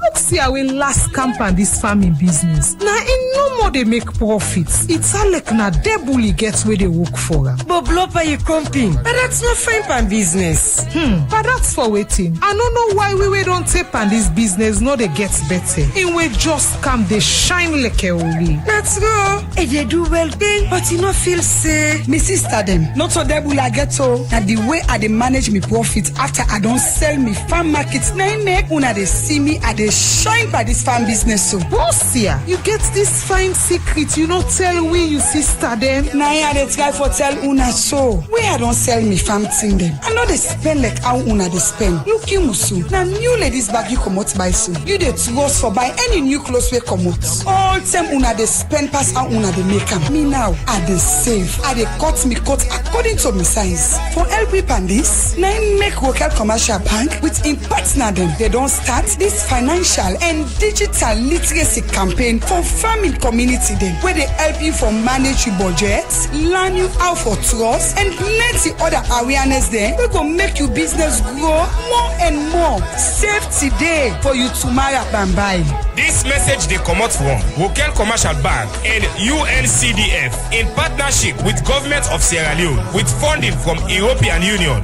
Look see how we last camp on this farming business. Now in no more they make profits. It's all like na debully gets where they work for them. But blopper you comping. But that's not fine pan business. But that's for waiting. I don't know why we don't take on this business. No, they get better. And we just come they shine like a woolly. Let's go. And they do well then, but you know feel say me sister them. Not so debully I get so that the way I they manage me profit after I don't sell me farm markets. Now make una they see me at the shine by this farm business so. Boss here, you get this fine secret, you not tell we you sister them. Now I they try for tell una so. Where I don't sell me farm thing them. I know they spend like how una they spend. Look you musu. Now new ladies bag you come out by so. You they trust for buy any new clothes we come out. All time una they spend pass how una they make them. Me now I they save. I they cut me cut according to my size. For help me pan this, now make local commercial bank with in partner them. They don't start this financial and digital literacy campaign for farming community then, where they help you for manage your budget, learn you how for trust, and plenty other awareness there. We go make your business grow more and more. Save today for you tomorrow and buy. This message they come out from Wokel Commercial Bank and UNCDF in partnership with Government of Sierra Leone with funding from European Union.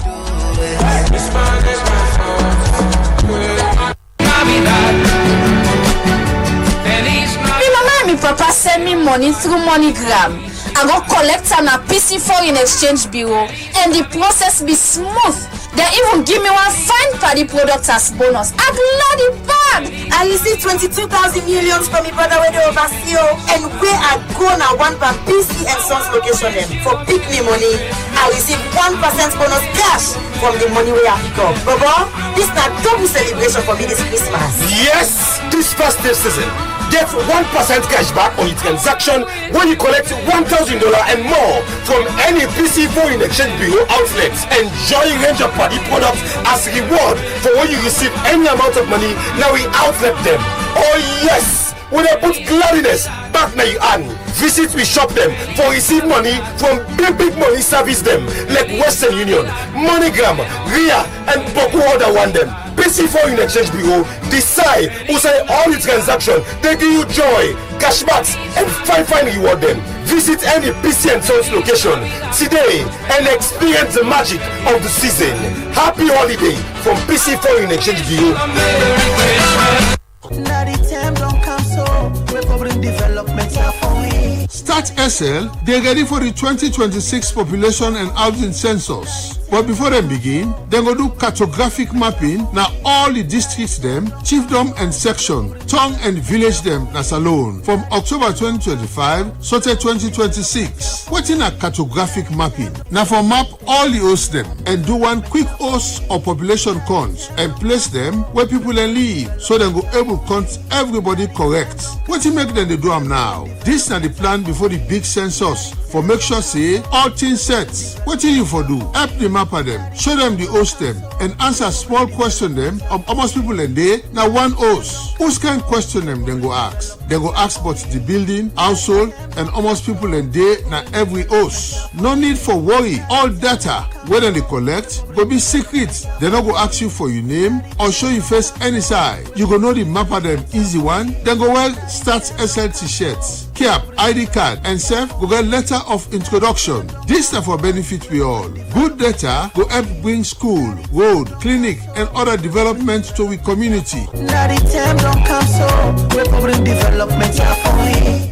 Me mama and me papa send me money through MoneyGram. I go collect on a PC Foreign Exchange Bureau and the process be smooth. They even give me one fine party product as bonus. I love the bag. I receive 22,000 million from my brother when they oversee and where I go now one bank PC and Sons location them for pick me money. I receive 1% bonus cash from the money where I pick up. Baba, this not double celebration for me this Christmas. Yes, this festive season. Get 1% cash back on your transaction when you collect $1,000 and more from any PC Foreign Exchange Bureau outlets. Enjoy a range of party products as reward for when you receive any amount of money. Now we outlet them. Oh yes! When they put gladness back now you earn. Visit we shop them for receive money from big money service them like Western Union, MoneyGram, RIA and Boku other one them. PC Foreign Exchange Bureau decide who say all the transaction they give you joy, cashbacks and fine reward them. Visit any PC and Sons location today and experience the magic of the season. Happy holiday from PC Foreign Exchange Bureau. Start SL, they're ready for the 2026 population and housing census. But before they begin, they go do cartographic mapping now all the districts them, chiefdom and section, town and village them as alone from October 2025 so till 2026. What's in a cartographic mapping? Now for map all the hosts them and do one quick host or population counts and place them where people then live so they go able to count everybody correct. What you make them they do them now? This is the plan before the big census for make sure say all things set. Wetin you for do? Help the mapper them, show them the host them, and answer small question them of almost people and day na one host. Whose kind question them then go ask? They go ask about the building, household, and almost people and day na every host. No need for worry. All data whether they collect go be secret. They no go ask you for your name or show you face any side. You go know the mapper them easy one. Then go well start SLT shirts, cap, ID card, and self go get letter of introduction. This na for benefit we all. Good data go help bring school, road, clinic, and other development to we community.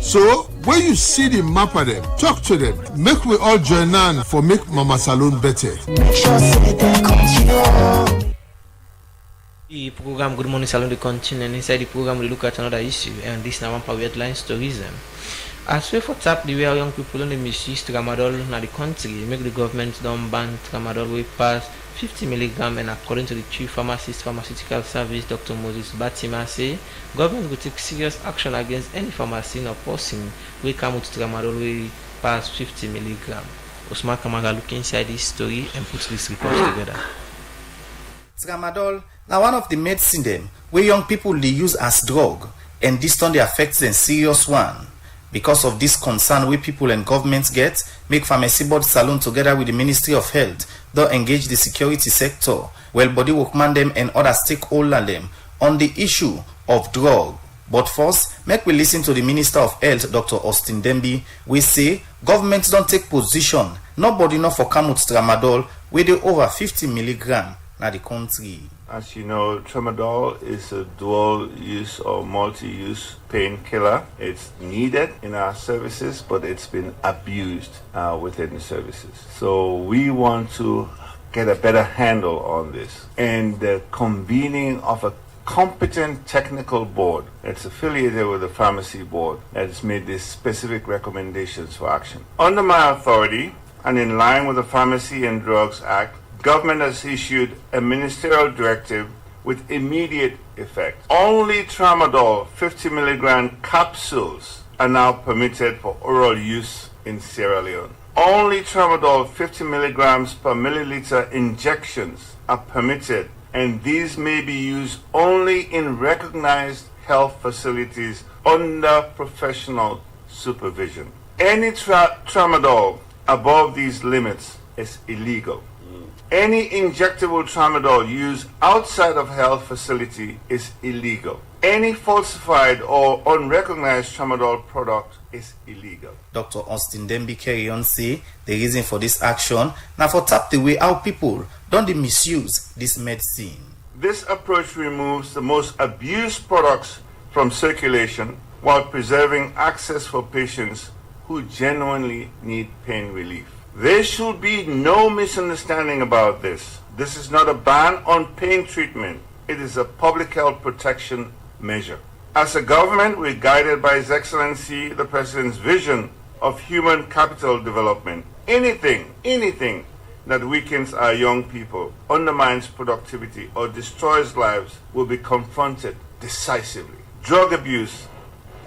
So when you see the mapper them, talk to them. Make we all join hand for make Mama Salone better. Make sure say they continue. The program Good Morning Salon de continue, and inside the program we look at another issue, and this now one power headlines tourism. As well for tap the way young people on the misuse tramadol in the country, make the government don't ban tramadol way past 50 mg, and according to the chief pharmacist pharmaceutical service Dr. Moses Batima say government will take serious action against any pharmacy or person we come with tramadol way past 50 mg. Osman Kamara look inside this story and put this report together. Tramadol now one of the medicine them where young people they use as drug, and this don't affect them serious one. Because of this concern where people and governments get, make Pharmacy Board Salon together with the Ministry of Health don't engage the security sector, well body workman them and other stakeholders them on the issue of drug. But first, make we listen to the Minister of Health, Dr. Austin Dembi, we say governments don't take position. Nobody know for come with tramadol with the over 50 mg na the country. As you know, tramadol is a dual-use or multi-use painkiller. It's needed in our services, but it's been abused within the services. So we want to get a better handle on this. And the convening of a competent technical board that's affiliated with the pharmacy board that has made these specific recommendations for action. Under my authority, and in line with the Pharmacy and Drugs Act, government has issued a ministerial directive with immediate effect. Only tramadol 50 mg capsules are now permitted for oral use in Sierra Leone. Only tramadol 50 mg per milliliter injections are permitted, and these may be used only in recognized health facilities under professional supervision. Any tramadol above these limits is illegal. Any injectable tramadol used outside of health facility is illegal. Any falsified or unrecognized tramadol product is illegal. Dr. Austin Dembi carry on say the reason for this action now for tap the way how people don't they misuse this medicine. This approach removes the most abused products from circulation while preserving access for patients who genuinely need pain relief. There should be no misunderstanding about this. This is not a ban on pain treatment. It is a public health protection measure. As a government, we're guided by His Excellency the President's vision of human capital development. Anything that weakens our young people, undermines productivity, or destroys lives will be confronted decisively. Drug abuse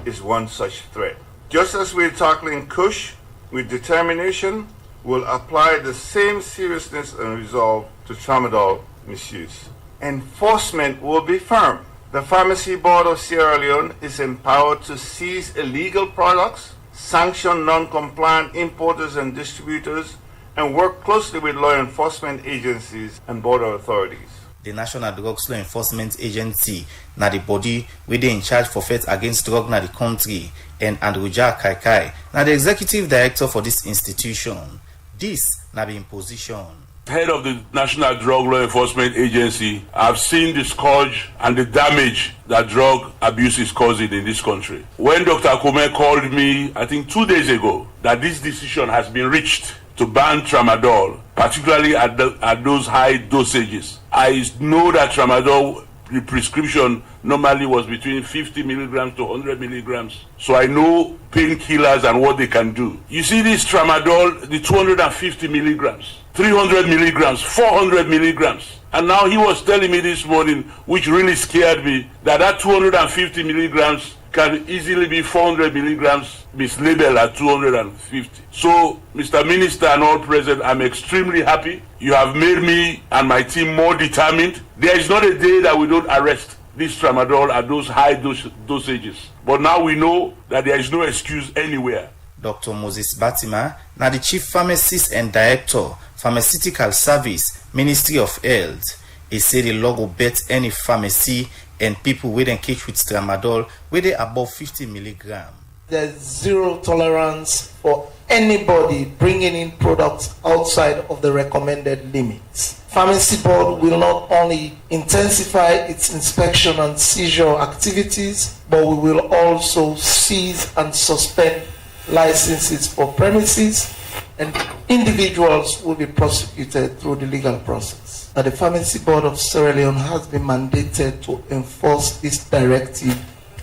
is one such threat. Just as we're tackling Kush with determination, will apply the same seriousness and resolve to tramadol misuse. Enforcement will be firm. The Pharmacy Board of Sierra Leone is empowered to seize illegal products, sanction non-compliant importers and distributors, and work closely with law enforcement agencies and border authorities. The National Drugs Law Enforcement Agency na the body where they in charge for fight against drug na the country, and Andruja Kaikai na the executive director for this institution. This na be in position. Head of the National Drug Law Enforcement Agency, I've seen the scourge and the damage that drug abuse is causing in this country. When Dr. Akume called me, I think 2 days ago, that this decision has been reached to ban tramadol, particularly at those high dosages. I know that tramadol, the prescription normally was between 50 milligrams to 100 milligrams. So I know painkillers and what they can do. You see this tramadol, the 250 milligrams, 300 milligrams, 400 milligrams. And now he was telling me this morning, which really scared me, that 250 milligrams can easily be 400 milligrams mislabeled at 250. So, Mr. Minister and all present, I'm extremely happy. You have made me and my team more determined. There is not a day that we don't arrest this tramadol at those high dosages. But now we know that there is no excuse anywhere. Dr. Moses Batima, now the Chief Pharmacist and Director, Pharmaceutical Service, Ministry of Health. He said the law will bet any pharmacy and people with engage with tramadol where they above 50 milligrams. There's zero tolerance for anybody bringing in products outside of the recommended limits. Pharmacy Board will not only intensify its inspection and seizure activities, but we will also seize and suspend licenses for premises, and individuals will be prosecuted through the legal process. Now, the Pharmacy Board of Sierra Leone has been mandated to enforce this directive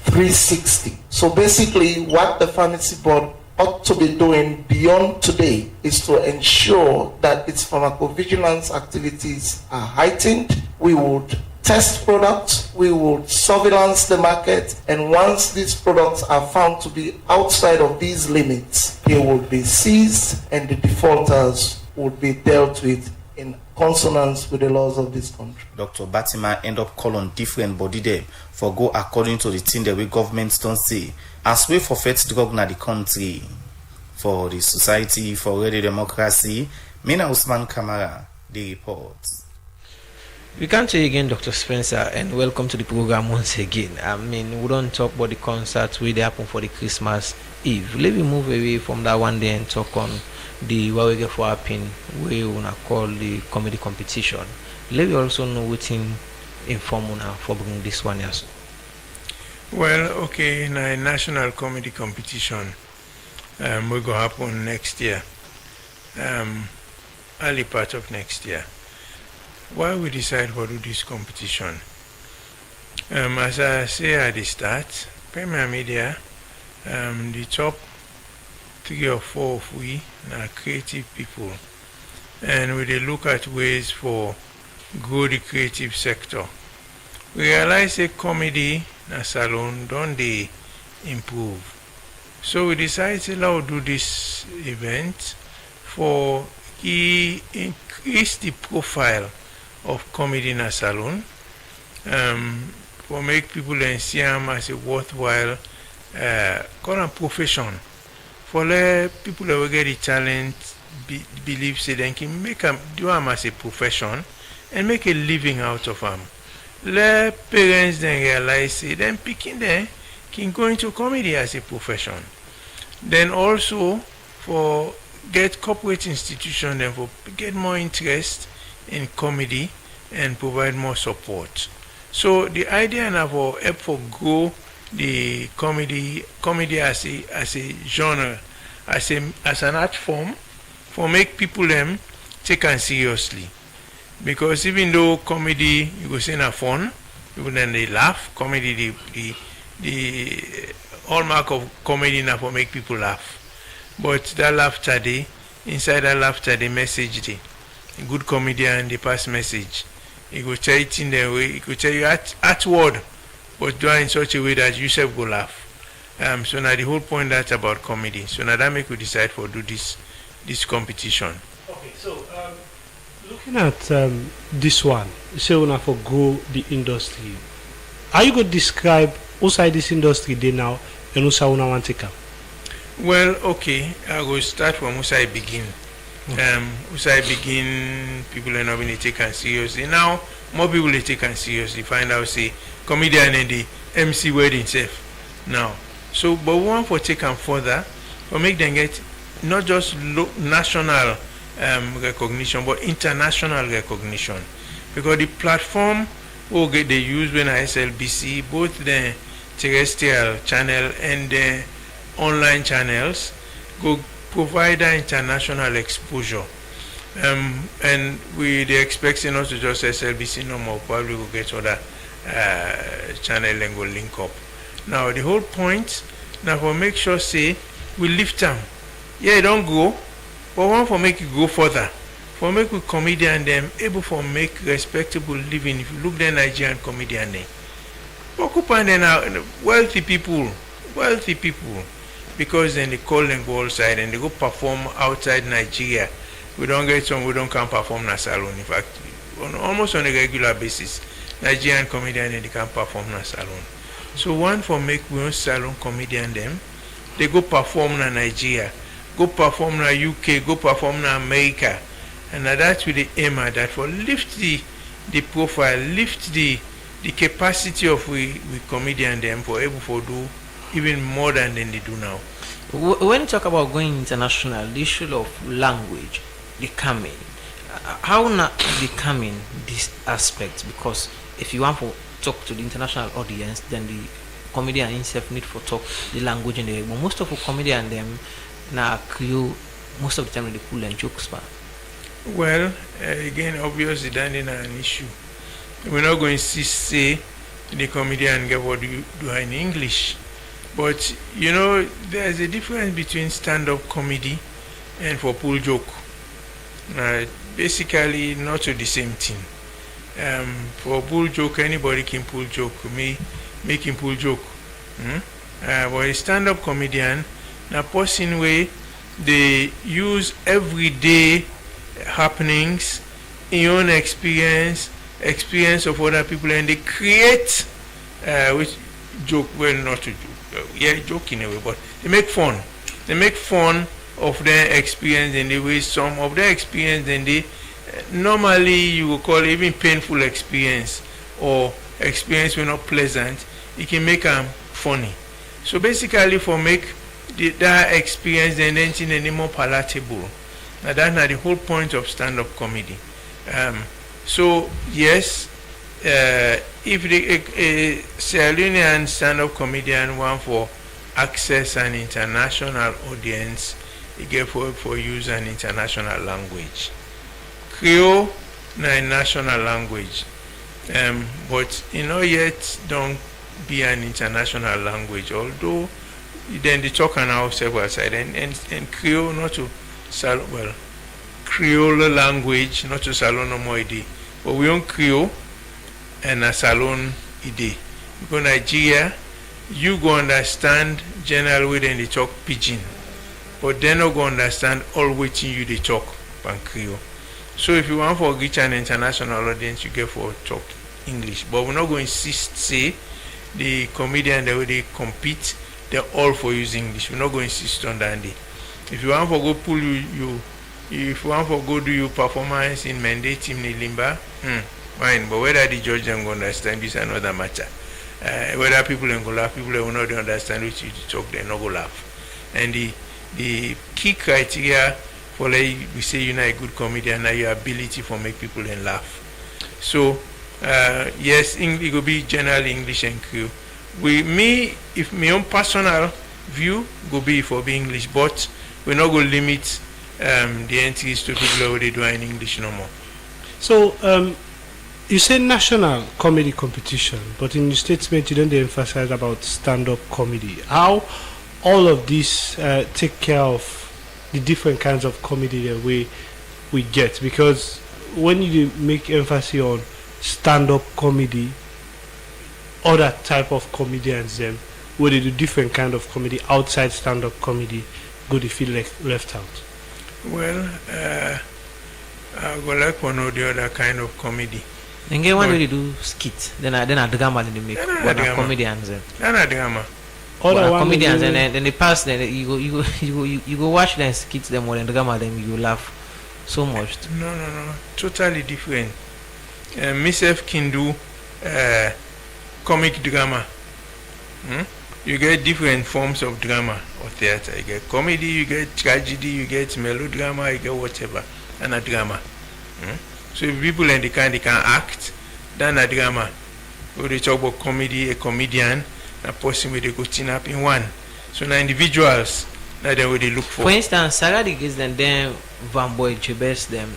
360. So basically, what the Pharmacy Board ought to be doing beyond today is to ensure that its pharmacovigilance activities are heightened. We would test products, we would surveillance the market, and once these products are found to be outside of these limits, they will be seized and the defaulters would be dealt with in consonance with the laws of this country. Dr. Batima end up call on different body there for go according to the thing that we governments don't say. As we forfeit drug na the country, for the Society for Radio Democracy, Mina Usman Kamara, the reports. We can say again, Dr. Spencer, and welcome to the program once again. I mean, we don't talk about the concerts where they happen for the Christmas Eve. Let me move away from that one day and talk on the what we get for happening, we wanna call the comedy competition. Let me also know what's in formula for bringing this one yes. Well, okay, in a national comedy competition, will go happen next year, early part of next year. Why we decide to do this competition? As I say at the start, Premier Media, the top 3 or 4 of we are creative people, and we look at ways for grow the creative sector. We realize a comedy na salon don't they improve. So we decided to do this event for increase the profile of comedy in a salon, for make people see them as a worthwhile current profession, for let people who get the talent believe say they can make them do them as a profession and make a living out of them. Let parents then realize say them picking them can go into comedy as a profession. Then also for get corporate institutions and for get more interest in comedy and provide more support. So the idea now for help for grow the comedy as a genre, as an art form, for make people them take it seriously. Because even though comedy you go say na fun, people then they laugh. Comedy the hallmark of comedy now for make people laugh. But that laughter day, inside that laughter the message day. A good comedian, the past message. He will tell it in the way, he could tell you at word, but do it in such a way that you self go laugh. So now the whole point that's about comedy. So now that make we decide for do this competition. Okay, so looking at this one, say we for grow the industry. Are you going to describe outside this industry they now and also want to take up? Well, okay, I will start from where I begin. Where I begin, people are not going to take it seriously. Now, more people they take it seriously. Find out, say, comedian and the MC word itself. Now, so, but we want to take them further, for make them get not just national recognition, but international recognition. Because the platform they use when SLBC, both the terrestrial channel and the online channels, go provide that international exposure. And they expecting us to just SLBC no more, probably will get other channel and go link up. Now the whole point now for make sure say we lift them. Yeah, don't go, but one for make it go further. For make a comedian them able for make respectable living. If you look the Nigerian comedian Porcupine then are wealthy people, because then they call them go outside and they go perform outside Nigeria. We don't come perform na salon. In fact, almost on a regular basis, Nigerian comedian and they can perform na salon. So one for make we own salon comedian them, they go perform na Nigeria, go perform na UK, go perform na America, and that's with the aim at that for lift the profile, lift the capacity of we comedian them for able to do even more than they do now. When you talk about going international, the issue of language, becoming, how not becoming this aspect? Because if you want to talk to the international audience, then the comedian himself need to talk the language in the way. But most of the comedian them now Creole, most of the time they pull and jokes back. Well, again, obviously that is an issue. We're not going to say the comedian get what you do in English. But, you know, there's a difference between stand-up comedy and for pull joke. Basically, not the same thing. For pull joke, anybody can pull joke. Make him pull joke. But a stand-up comedian, a person way they use everyday happenings, in own experience of other people, and they create which joke, well, not to joke, joke in a way, but they make fun of their experience, and the way some of their experience, and they normally you would call even painful experience or experience were not pleasant, it can make them funny. So basically for make that experience and anything any more palatable. Now that's not the whole point of stand-up comedy. So yes, if a Sierra Leonean stand-up comedian want for access an international audience, he get for use an international language. Creole na a national language, but yet don't be an international language. Although then they talk on our several side and Creole not to Creole language not to salon no more ide, but we own Creole and a salon ide. Because Nigeria, you go understand generally when they talk pidgin, but they not go understand all waiting you they talk pan Creole. So if you want for reach an international audience, you get for talk English. But we're not going to insist say the comedian the way they compete, they're all for using English. We're not going to insist on that. If you want for go pull if you want for go do your performance in Mende Team Nilimba, fine. But whether the judge them go understand this is another matter. Whether people will go laugh, people will not understand what you talk, they not go laugh. And the key criteria for like we say you're not a good comedian, now your ability for make people then laugh. So yes, it will be general English and Creole. If my own personal view go be for be English, but we're not going to limit the entries to people who they do in English no more. So you say national comedy competition, but in your statement you don't emphasize about stand-up comedy. How all of this take care of the different kinds of comedy that we get? Because when you make emphasis on stand-up comedy, other type of comedians them where they do different kind of comedy outside stand-up comedy, go they feel left out? Well, I go like one or the other kind of comedy. And get one where they do skit, then I drama then they make one comedians. Then a drama. Other comedians and then they pass. Then you go watch them skits them or then drama them you laugh so much. No, totally different. Myself can do comic drama. You get different forms of drama or theater. You get comedy, you get tragedy, you get melodrama, you get whatever, and a drama. So if people in the kind they can act, then a drama. When they talk about comedy, a comedian, a person where they go team up in one. So now individuals, that's what they look for. For instance, Sarah gives them Van Boy, Jebes them.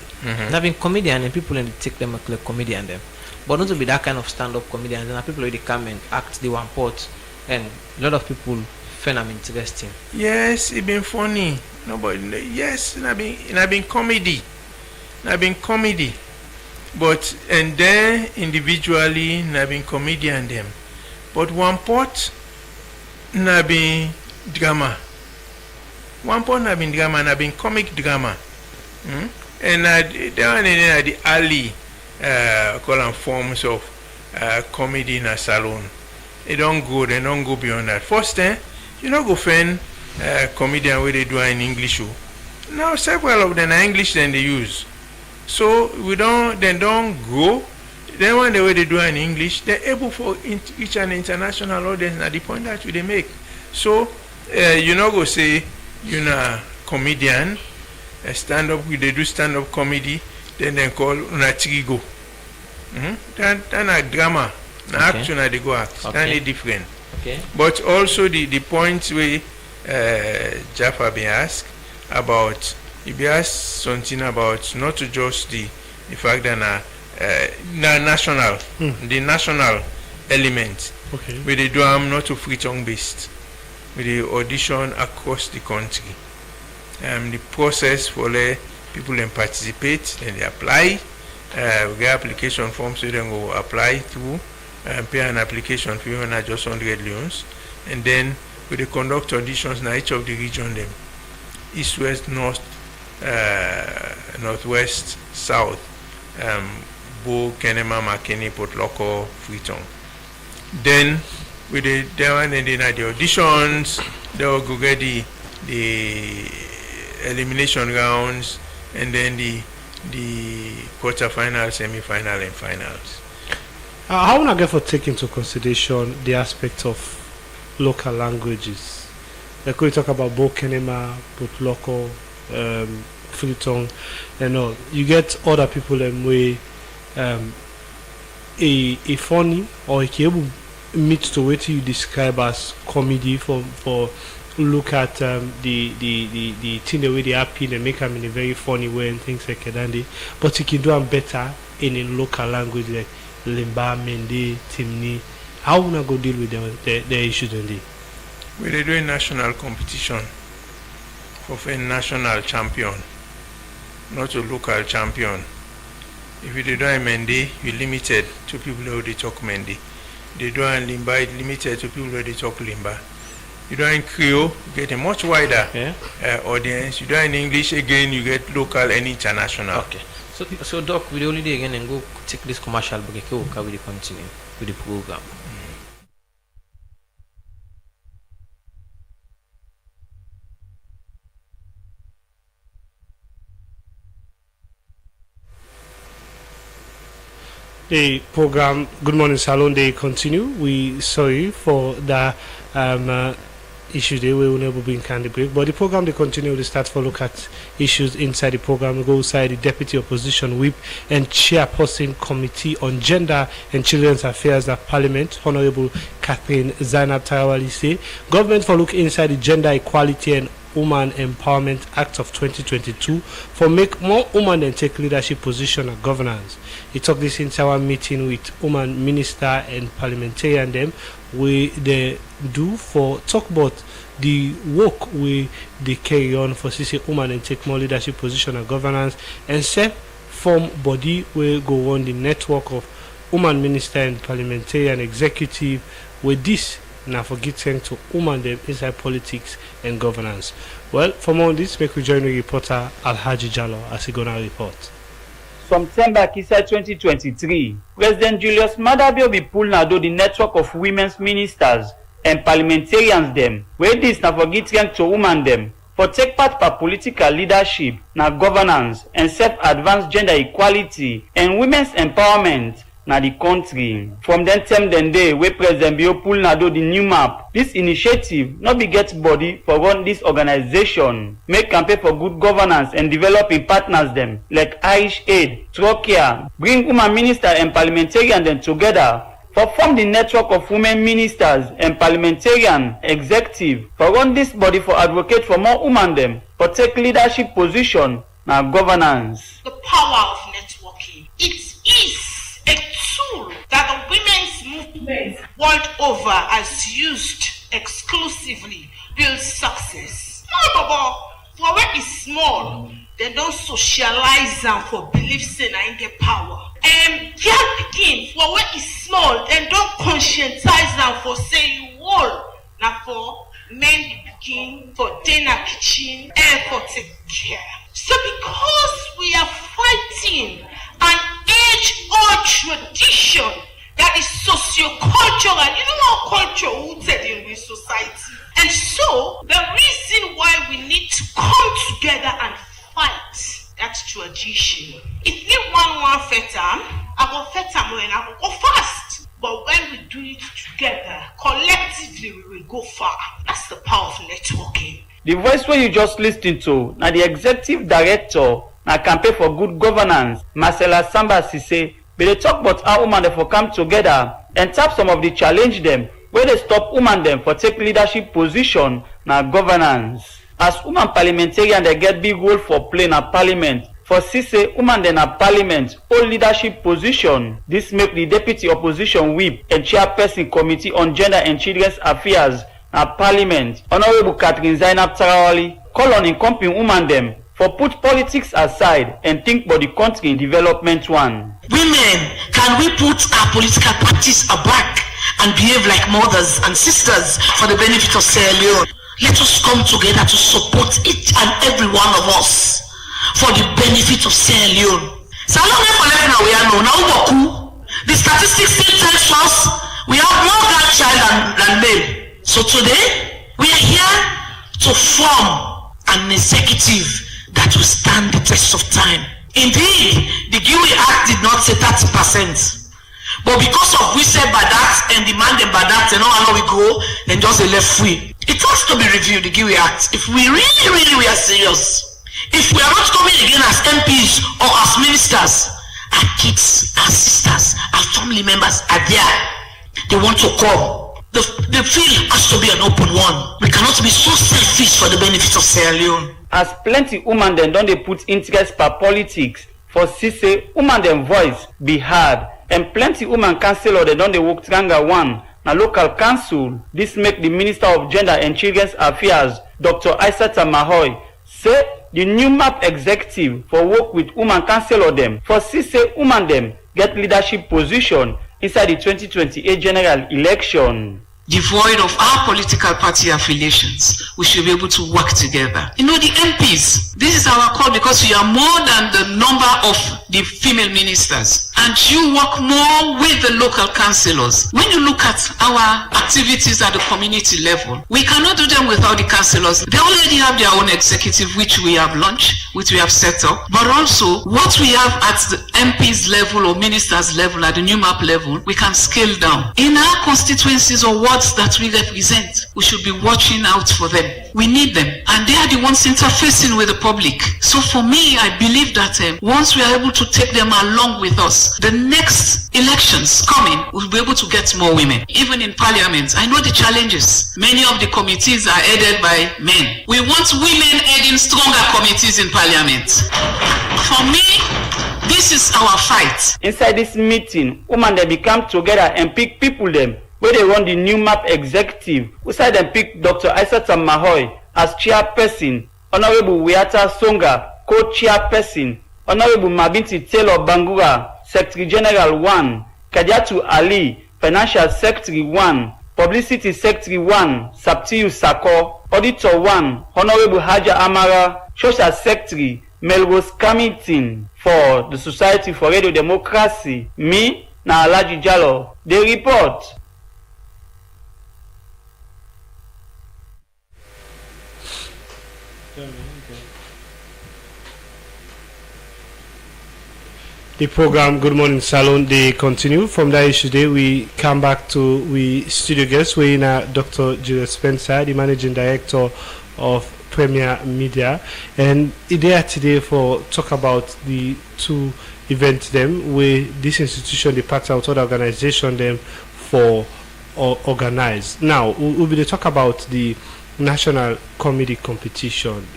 Having comedian and people and take them like comedian them. But not to be that kind of stand-up comedians, and people already come and act the one part, and a lot of people find them interesting. Yes, it been funny. Yes, it been comedy. It been comedy. But and then individually, it been comedian them. But one part na been drama. One part na been drama, na been comic drama. And there are the early forms of comedy in a salon. They don't go beyond that. First, you know, go find comedian where they do in English. Now several of them are English then they use. So don't go. Then when the way they do in English, they're able for reach an international audience at the point that they make. So you know, go say you know comedian, stand up. They do stand up comedy. Then they call una trigo. Then a drama. Now Okay. action they go act. Okay. Then different. Okay. But also the points where Jaffa be asked about, he be asked something about not to just the fact that national, the national element. Okay. Where they do not to free tongue based. With the audition across the country. The process for the people then participate, then they apply. We get application forms, so then go apply through. Pay an application fee on just 100 loans, and then we conduct auditions in each of the region them, east, west, north, northwest, south, Bo, Kenema, Makeni, Port Loko, Freetown. Then with the then at the auditions, they will go get the elimination rounds, and then the quarterfinals, semi-final, and finals. How would I get for take into consideration the aspect of local languages? Like we talk about Bokenema, Botloko, Freetown, and all. You get other people and way a funny or a cable meet to what you describe as comedy for look at the thing the way they happy and make them in a very funny way and things like that. But you can do them better in a local language like Limba, Mende, Timni. How will I go deal with the issues in there? We are doing national competition of a national champion, not a local champion. If you do in Mende, you're limited to people who they talk Mende. They do in Limba, it's limited to people who they talk Limba. You do in Creole, you get a much wider audience. You do in English, again, you get local and international. Okay. So Doc, we only do again and go take this commercial break. We will continue with the program. The program Good Morning Salon, they continue. We sorry for the issues they were unable to bring candy break, but the program they continue. They start for look at issues inside the program. We go inside the Deputy Opposition Whip and Chairperson Committee on Gender and Children's Affairs at Parliament, Honorable Catherine Zainab Tarawali say government for look inside the Gender Equality and Woman Empowerment Act of 2022 for make more women and take leadership position and governance. He talked this in our meeting with woman minister and parliamentarian them we they do for talk about the work we they carry on for CC woman and take more leadership position and governance and set form body will go on the network of woman minister and parliamentarian executive with this. Now forget to woman them inside politics and governance. Well, for more on this, make we join the reporter Alhaji Jallo as he gonna report. September Kisa 2023, President Julius Madabio be pull now do the network of women's ministers and parliamentarians them. Where this now forget to woman them for take part for political leadership, now governance and self-advanced gender equality and women's empowerment. Na the country. From then time then day where President Bio pull na do the new map. This initiative not be get body for run this organization. Make campaign for good governance and developing partners them like Irish Aid, Trocare, bring women minister and parliamentarian them together. For form the network of women ministers and parliamentarian executive. For run this body for advocate for more women them. For take leadership position na governance. The power of networking. It is a tool that the women's movement world over has used exclusively build success. No, for where it's small, they don't socialize them for beliefs in the power. Girl pikin for when it's small, then don't conscientize them for say you all. Now for men pikin for dinner kitchen and for take care. So because we are fighting an age-old tradition that is socio-cultural, you know how culture rooted in this society. And so the reason why we need to come together and fight that tradition. If you want fetam, I go fetam when I go fast. But when we do it together, collectively we will go far. That's the power of networking. The voice where you just listened to, now the executive director, na campaign for good governance, Marcella Samba Sise, but they talk about how women they for come together and tap some of the challenge them, where they stop women them for take leadership position na governance. As women parliamentarian they get big role for play na parliament. For Sise, women then na parliament, all leadership position. This make the deputy opposition whip and chairperson committee on gender and children's affairs na parliament. Honorable Catherine Zainab Tarawali call on encompassing women them for put politics aside and think about the country in development one. Women, can we put our political parties aback and behave like mothers and sisters for the benefit of Sierra Leone? Let us come together to support each and every one of us for the benefit of Sierra Leone. The statistics still tells us we have more grandchild than men. So today, we are here to form an executive that will stand the test of time. Indeed, the GIWI Act did not say 30%. But because of we said by that and demand them by that, and how we go, and just they left free. It has to be reviewed, the GIWI Act. If we really are serious, if we are not coming again as MPs or as ministers, our kids, our sisters, our family members are there. They want to come. The field has to be an open one. We cannot be so selfish for the benefit of Sierra Leone. As plenty women then don't they put interest per politics, for Sise, women them voice be hard. And plenty women councillor they don't they work Tranga one. Na local council, this make the Minister of Gender and Children's Affairs, Dr. Aissata Mahoy, say the new map executive for work with women councillor them. For Sise, women them get leadership position inside the 2028 general election. Devoid of our political party affiliations, we should be able to work together. You know, the MPs, this is our call because we are more than the number of the female ministers. And you work more with the local councillors. When you look at our activities at the community level, we cannot do them without the councillors. They already have their own executive, which we have launched, which we have set up. But also, what we have at the MPs level or ministers level, at the new map level, we can scale down. In our constituencies or wards that we represent, we should be watching out for them. We need them. And they are the ones interfacing with the public. So for me, I believe that once we are able to take them along with us, the next elections coming, we'll be able to get more women. Even in parliament, I know the challenges. Many of the committees are headed by men. We want women heading stronger committees in parliament. For me, this is our fight. Inside this meeting, women they become together and pick people them where they run the new map executive. Inside them pick Dr. Aissata Mahoy as chairperson, Honorable Wiata Songa co-chairperson, Honorable Mabinti Taylor Bangura Secretary General 1, Kadiatu Ali Financial Secretary 1, Publicity Secretary 1, Saptiyu Sako, Auditor 1, Honorable Haja Amara, Social Secretary Melrose Kamington. For the Society for Radio Democracy, me na Alaji Jallo, they report. The program Good Morning Salon, they continue. From that issue today, we come back to we studio guest. We're in Dr. Julius Spencer, the Managing Director of Premier Media. And they are today for talk about the two events them where this institution, they part out other organization them for organize. Now, we'll be talk about the National Comedy Competition.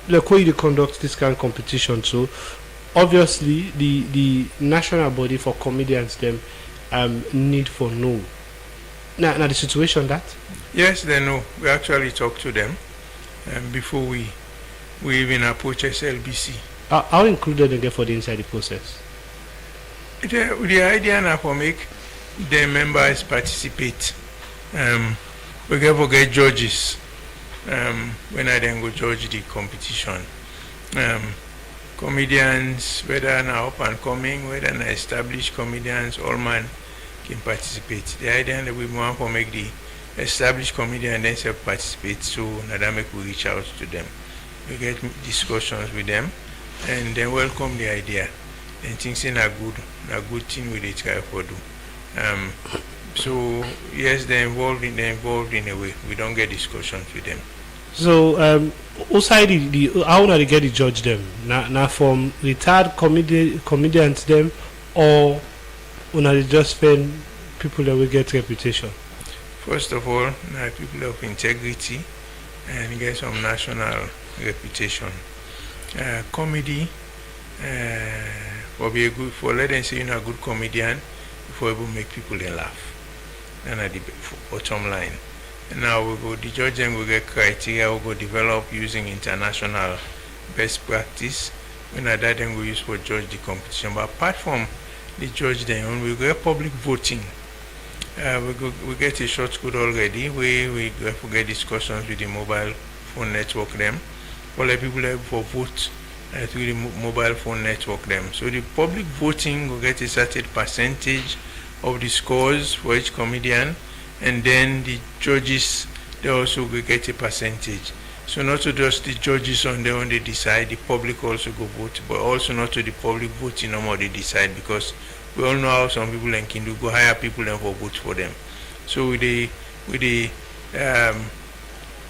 Like where you conduct this kind of competition too. Obviously, the national body for comedians them need for know. Now the situation that? Yes, they know. We actually talk to them before we even approach SLBC. How included they get for the inside the process? The idea now for make the members participate. We can forget judges. When I then go judge the competition. Comedians, whether now up and coming, whether now established comedians, all man can participate. The idea that we want to make the established comedian then self participate, so that make we reach out to them. We get discussions with them and then welcome the idea. And things in a good thing we they try for do. So yes, they're involved in a way. We don't get discussions with them. So outside how do they get the judge them? Now from retired comedians them, or they just find people that will get reputation? First of all, now people of integrity and get some national reputation. Comedy be a good, for let them say you're a good comedian before able to make people they laugh. And at the bottom line. And now we go the judge and we get criteria we go develop using international best practice. When that then we use for judge the competition. But apart from the judge then when we get public voting, we get a short code already where we get discussions with the mobile phone network them. All the people have for vote through the mobile phone network them. So the public voting will get a certain percentage of the scores for each comedian, and then the judges they also will get a percentage. So not to just the judges on their own they decide, the public also go vote, but also not to the public voting no more they decide, because we all know how some people can do go hire people and for vote for them. So we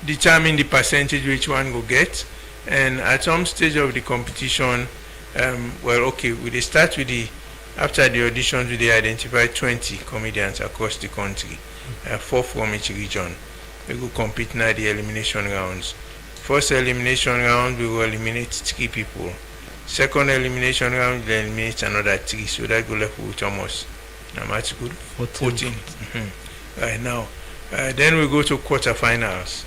determine the percentage which one go get. And at some stage of the competition, we start with after the auditions, we identify 20 comedians across the country, 4 from each region. We will compete now the elimination rounds. First elimination round, we will eliminate 3 people. Second elimination round, we will eliminate another 3. So that will left with almost, that's good, 14. Right now. Then we go to quarterfinals.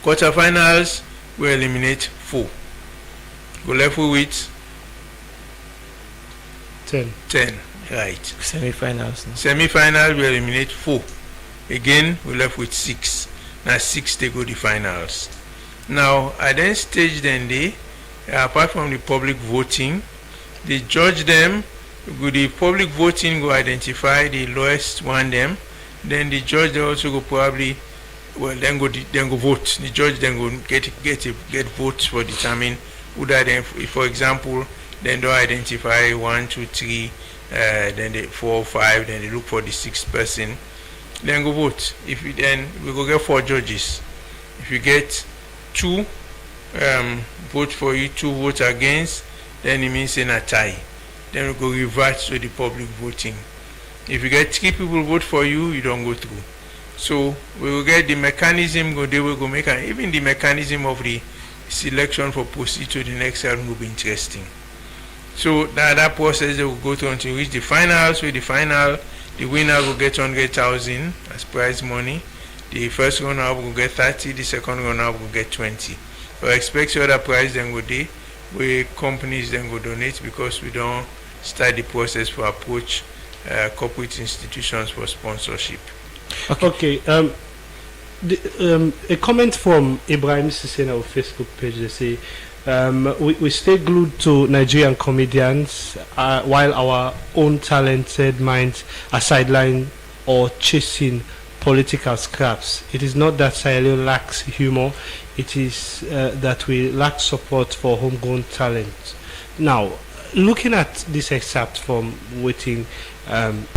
Quarterfinals, we eliminate 4. Go left with 10, right. Semi-final, we eliminate 4. Again, we left with 6. Now 6 they go the finals. Now at then stage then apart from the public voting, the judge them, the public voting go identify the lowest one them. Then the judge they also go probably then go vote. The judge then go get votes for determine who that then. For example, then they identify 1, 2, 3, then they 4, 5, then they look for the 6th person. Then go vote. Then we go get 4 judges. If you get 2 vote for you, 2 vote against, then it means in a tie. Then we go revert to the public voting. If you get 3 people vote for you, you don't go through. So we will get the mechanism they will go make, and even the mechanism of the selection for proceed to the next round will be interesting. So that process they will go through until reach the finals. With the final, the winner will get 100,000 as prize money. The first runner-up will get 30. The second runner-up will get 20. So expect the other prize then go there, where companies then go donate, because we don't start the process for approach corporate institutions for sponsorship. Okay. A comment from Ibrahim Sissena on Facebook page. They say we stay glued to Nigerian comedians while our own talented minds are sidelined or chasing political scraps. It is not that Sierra Leone lacks humor, it is that we lack support for homegrown talent. Now, looking at this excerpt from Waiting